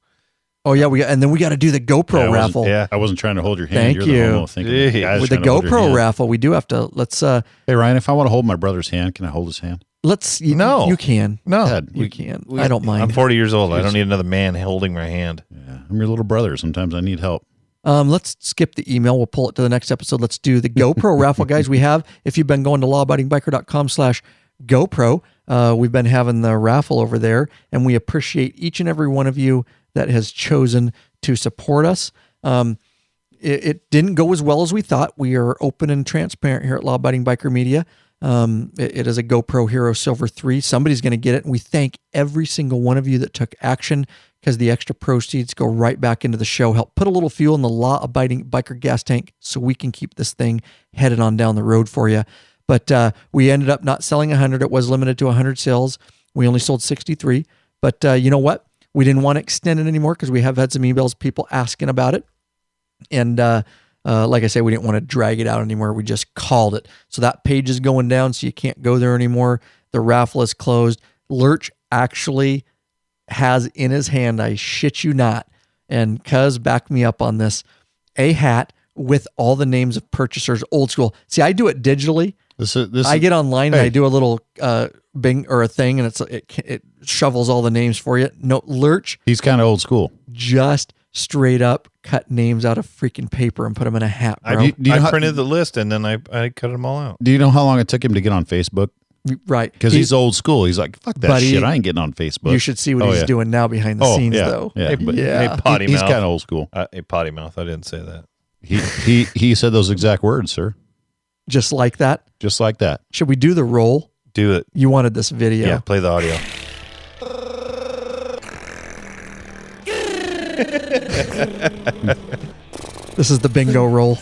Oh yeah, and then we got to do the GoPro raffle. I wasn't trying to hold your hand. Thank You're you. The homo thinking with the GoPro raffle, we do have to. Let's. Hey Ryan, if I want to hold my brother's hand, can I hold his hand? Let's. No, you can. No, Dad, you can. I don't mind. I'm 40 years old. I don't need another man holding my hand. Yeah, I'm your little brother. Sometimes I need help. Let's skip the email. We'll pull it to the next episode. Let's do the GoPro raffle, guys. We have, if you've been going to lawabidingbiker.com/GoPro, we've been having the raffle over there, and we appreciate each and every one of you that has chosen to support us. It didn't go as well as we thought. We are open and transparent here at Law Abiding Biker Media. It is a GoPro Hero Silver 3. Somebody's going to get it, and we thank every single one of you that took action, because the extra proceeds go right back into the show. Help put a little fuel in the Law Abiding Biker gas tank so we can keep this thing headed on down the road for you. But we ended up not selling 100. It was limited to 100 sales. We only sold 63. But you know what? We didn't want to extend it anymore because we have had some emails, people asking about it. And like I say, we didn't want to drag it out anymore. We just called it. So that page is going down, so you can't go there anymore. The raffle is closed. Lurch actually has in his hand, I shit you not, and Cuz backed me up on this, a hat with all the names of purchasers, old school. See, I do it digitally. I get online and I do a little Bing or a thing, and it shovels all the names for you. No, Lurch. He's kind of old school. Just straight up cut names out of freaking paper and put them in a hat, bro. I printed the list and then I cut them all out. Do you know how long it took him to get on Facebook? Right. Because he's old school. He's like, fuck that shit. I ain't getting on Facebook. You should see what he's doing now behind the scenes, though. Yeah. Hey, potty mouth. He's kind of old school. A potty mouth. I didn't say that. He said those exact words, sir. Just like that? Just like that. Should we do the roll? Do it. You wanted this video. Yeah, play the audio. This is the bingo roll.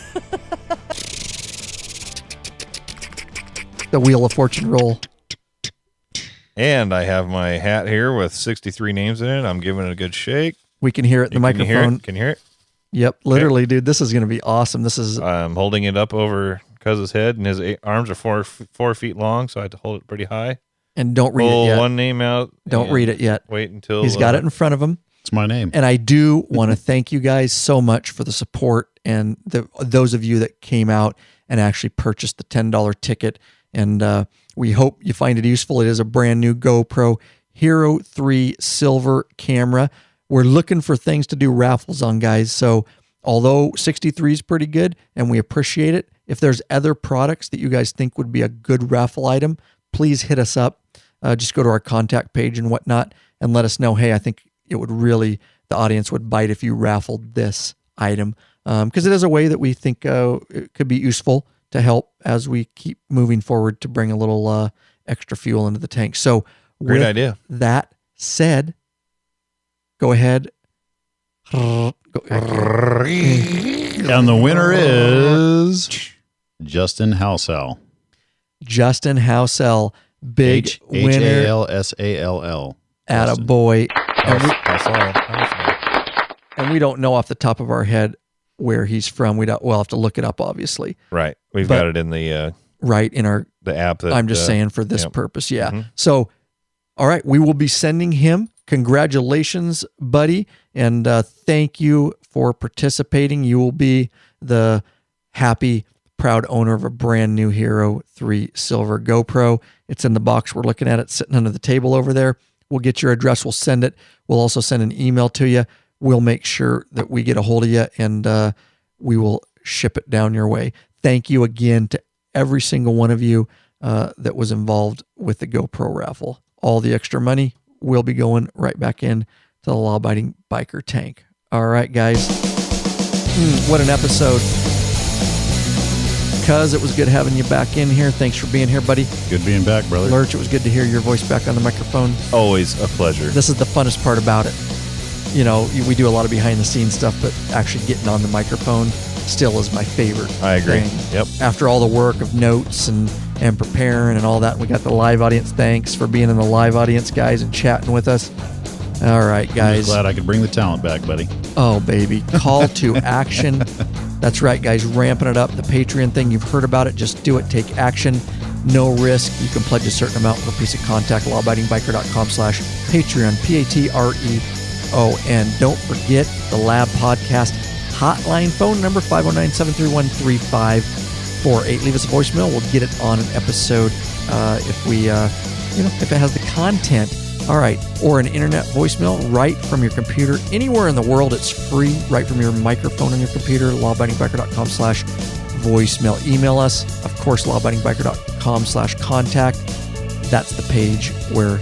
The Wheel of Fortune roll. And I have my hat here with 63 names in it. I'm giving it a good shake. We can hear it in the microphone. Can you hear it? Yep, literally, dude. This is going to be awesome. I'm holding it up over Cuz's head, and his arms are 4 feet long, so I had to hold it pretty high. And don't read it yet. One name out. Don't read it yet. Wait until he's got it in front of him. It's my name. And I do want to thank you guys so much for the support and those of you that came out and actually purchased the $10 ticket. And we hope you find it useful. It is a brand new GoPro Hero 3 silver camera. We're looking for things to do raffles on, guys. So although 63 is pretty good and we appreciate it, if there's other products that you guys think would be a good raffle item, please hit us up. Just go to our contact page and whatnot and let us know, hey, I think it would really, the audience would bite if you raffled this item. Because it is a way that we think it could be useful to help as we keep moving forward to bring a little extra fuel into the tank. So great idea. That said, go ahead. And the winner is Justin Halsall. Justin Halsall, big winner. Halsall. Attaboy. And we don't know off the top of our head where he's from. We'll have to look it up, obviously. Right. We've got it in the right in the app. That, I'm just saying for this purpose. Yeah. Mm-hmm. So, all right, we will be sending him. Congratulations, buddy. And thank you for participating. You will be the happy, proud owner of a brand new Hero 3 Silver GoPro. It's in the box. We're looking at it sitting under the table over there. We'll get your address. We'll send it. We'll also send an email to you. We'll make sure that we get a hold of you and we will ship it down your way. Thank you again to every single one of you that was involved with the GoPro raffle. All the extra money will be going right back in to the law-abiding biker tank. All right, guys. What an episode. Cuz it was good having you back in here. Thanks for being here, buddy. Good being back, brother. Lurch, it was good to hear your voice back on the microphone. Always a pleasure. This is the funnest part about it. You know, we do a lot of behind-the-scenes stuff, but actually getting on the microphone still is my favorite. I agree. Thing. Yep. After all the work of notes and preparing and all that, we got the live audience. Thanks for being in the live audience, guys, and chatting with us. All right, guys. I'm just glad I could bring the talent back, buddy. Oh, baby. Call to action. That's right, guys. Ramping it up. The Patreon thing, you've heard about it. Just do it. Take action. No risk. You can pledge a certain amount for a piece of contact. lawabidingbiker.com/Patreon. PATREON. Don't forget the Lab Podcast hotline phone number 509-731-3548. Leave us a voicemail. We'll get it on an episode if we, if it has the content. All right. Or an internet voicemail right from your computer. Anywhere in the world, it's free right from your microphone on your computer. lawabidingbiker.com/voicemail. Email us, of course, lawabidingbiker.com/contact. That's the page where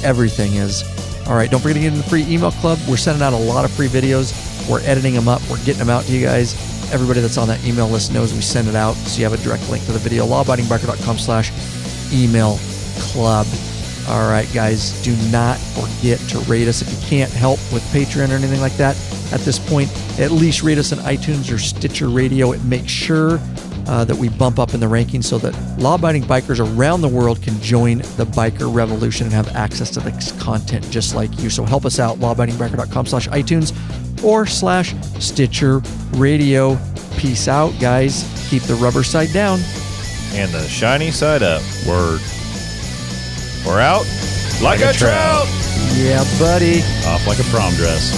everything is. All right. Don't forget to get in the free email club. We're sending out a lot of free videos. We're editing them up. We're getting them out to you guys. Everybody that's on that email list knows we send it out. So you have a direct link to the video. lawabidingbiker.com/email club. All right, guys, do not forget to rate us. If you can't help with Patreon or anything like that at this point, at least rate us on iTunes or Stitcher Radio. It makes sure that we bump up in the rankings so that law-abiding bikers around the world can join the biker revolution and have access to this content just like you. So help us out, lawabidingbiker.com/iTunes or /Stitcher Radio. Peace out, guys. Keep the rubber side down. And the shiny side up. Word. We're out like a trout. Yeah, buddy. Off like a prom dress.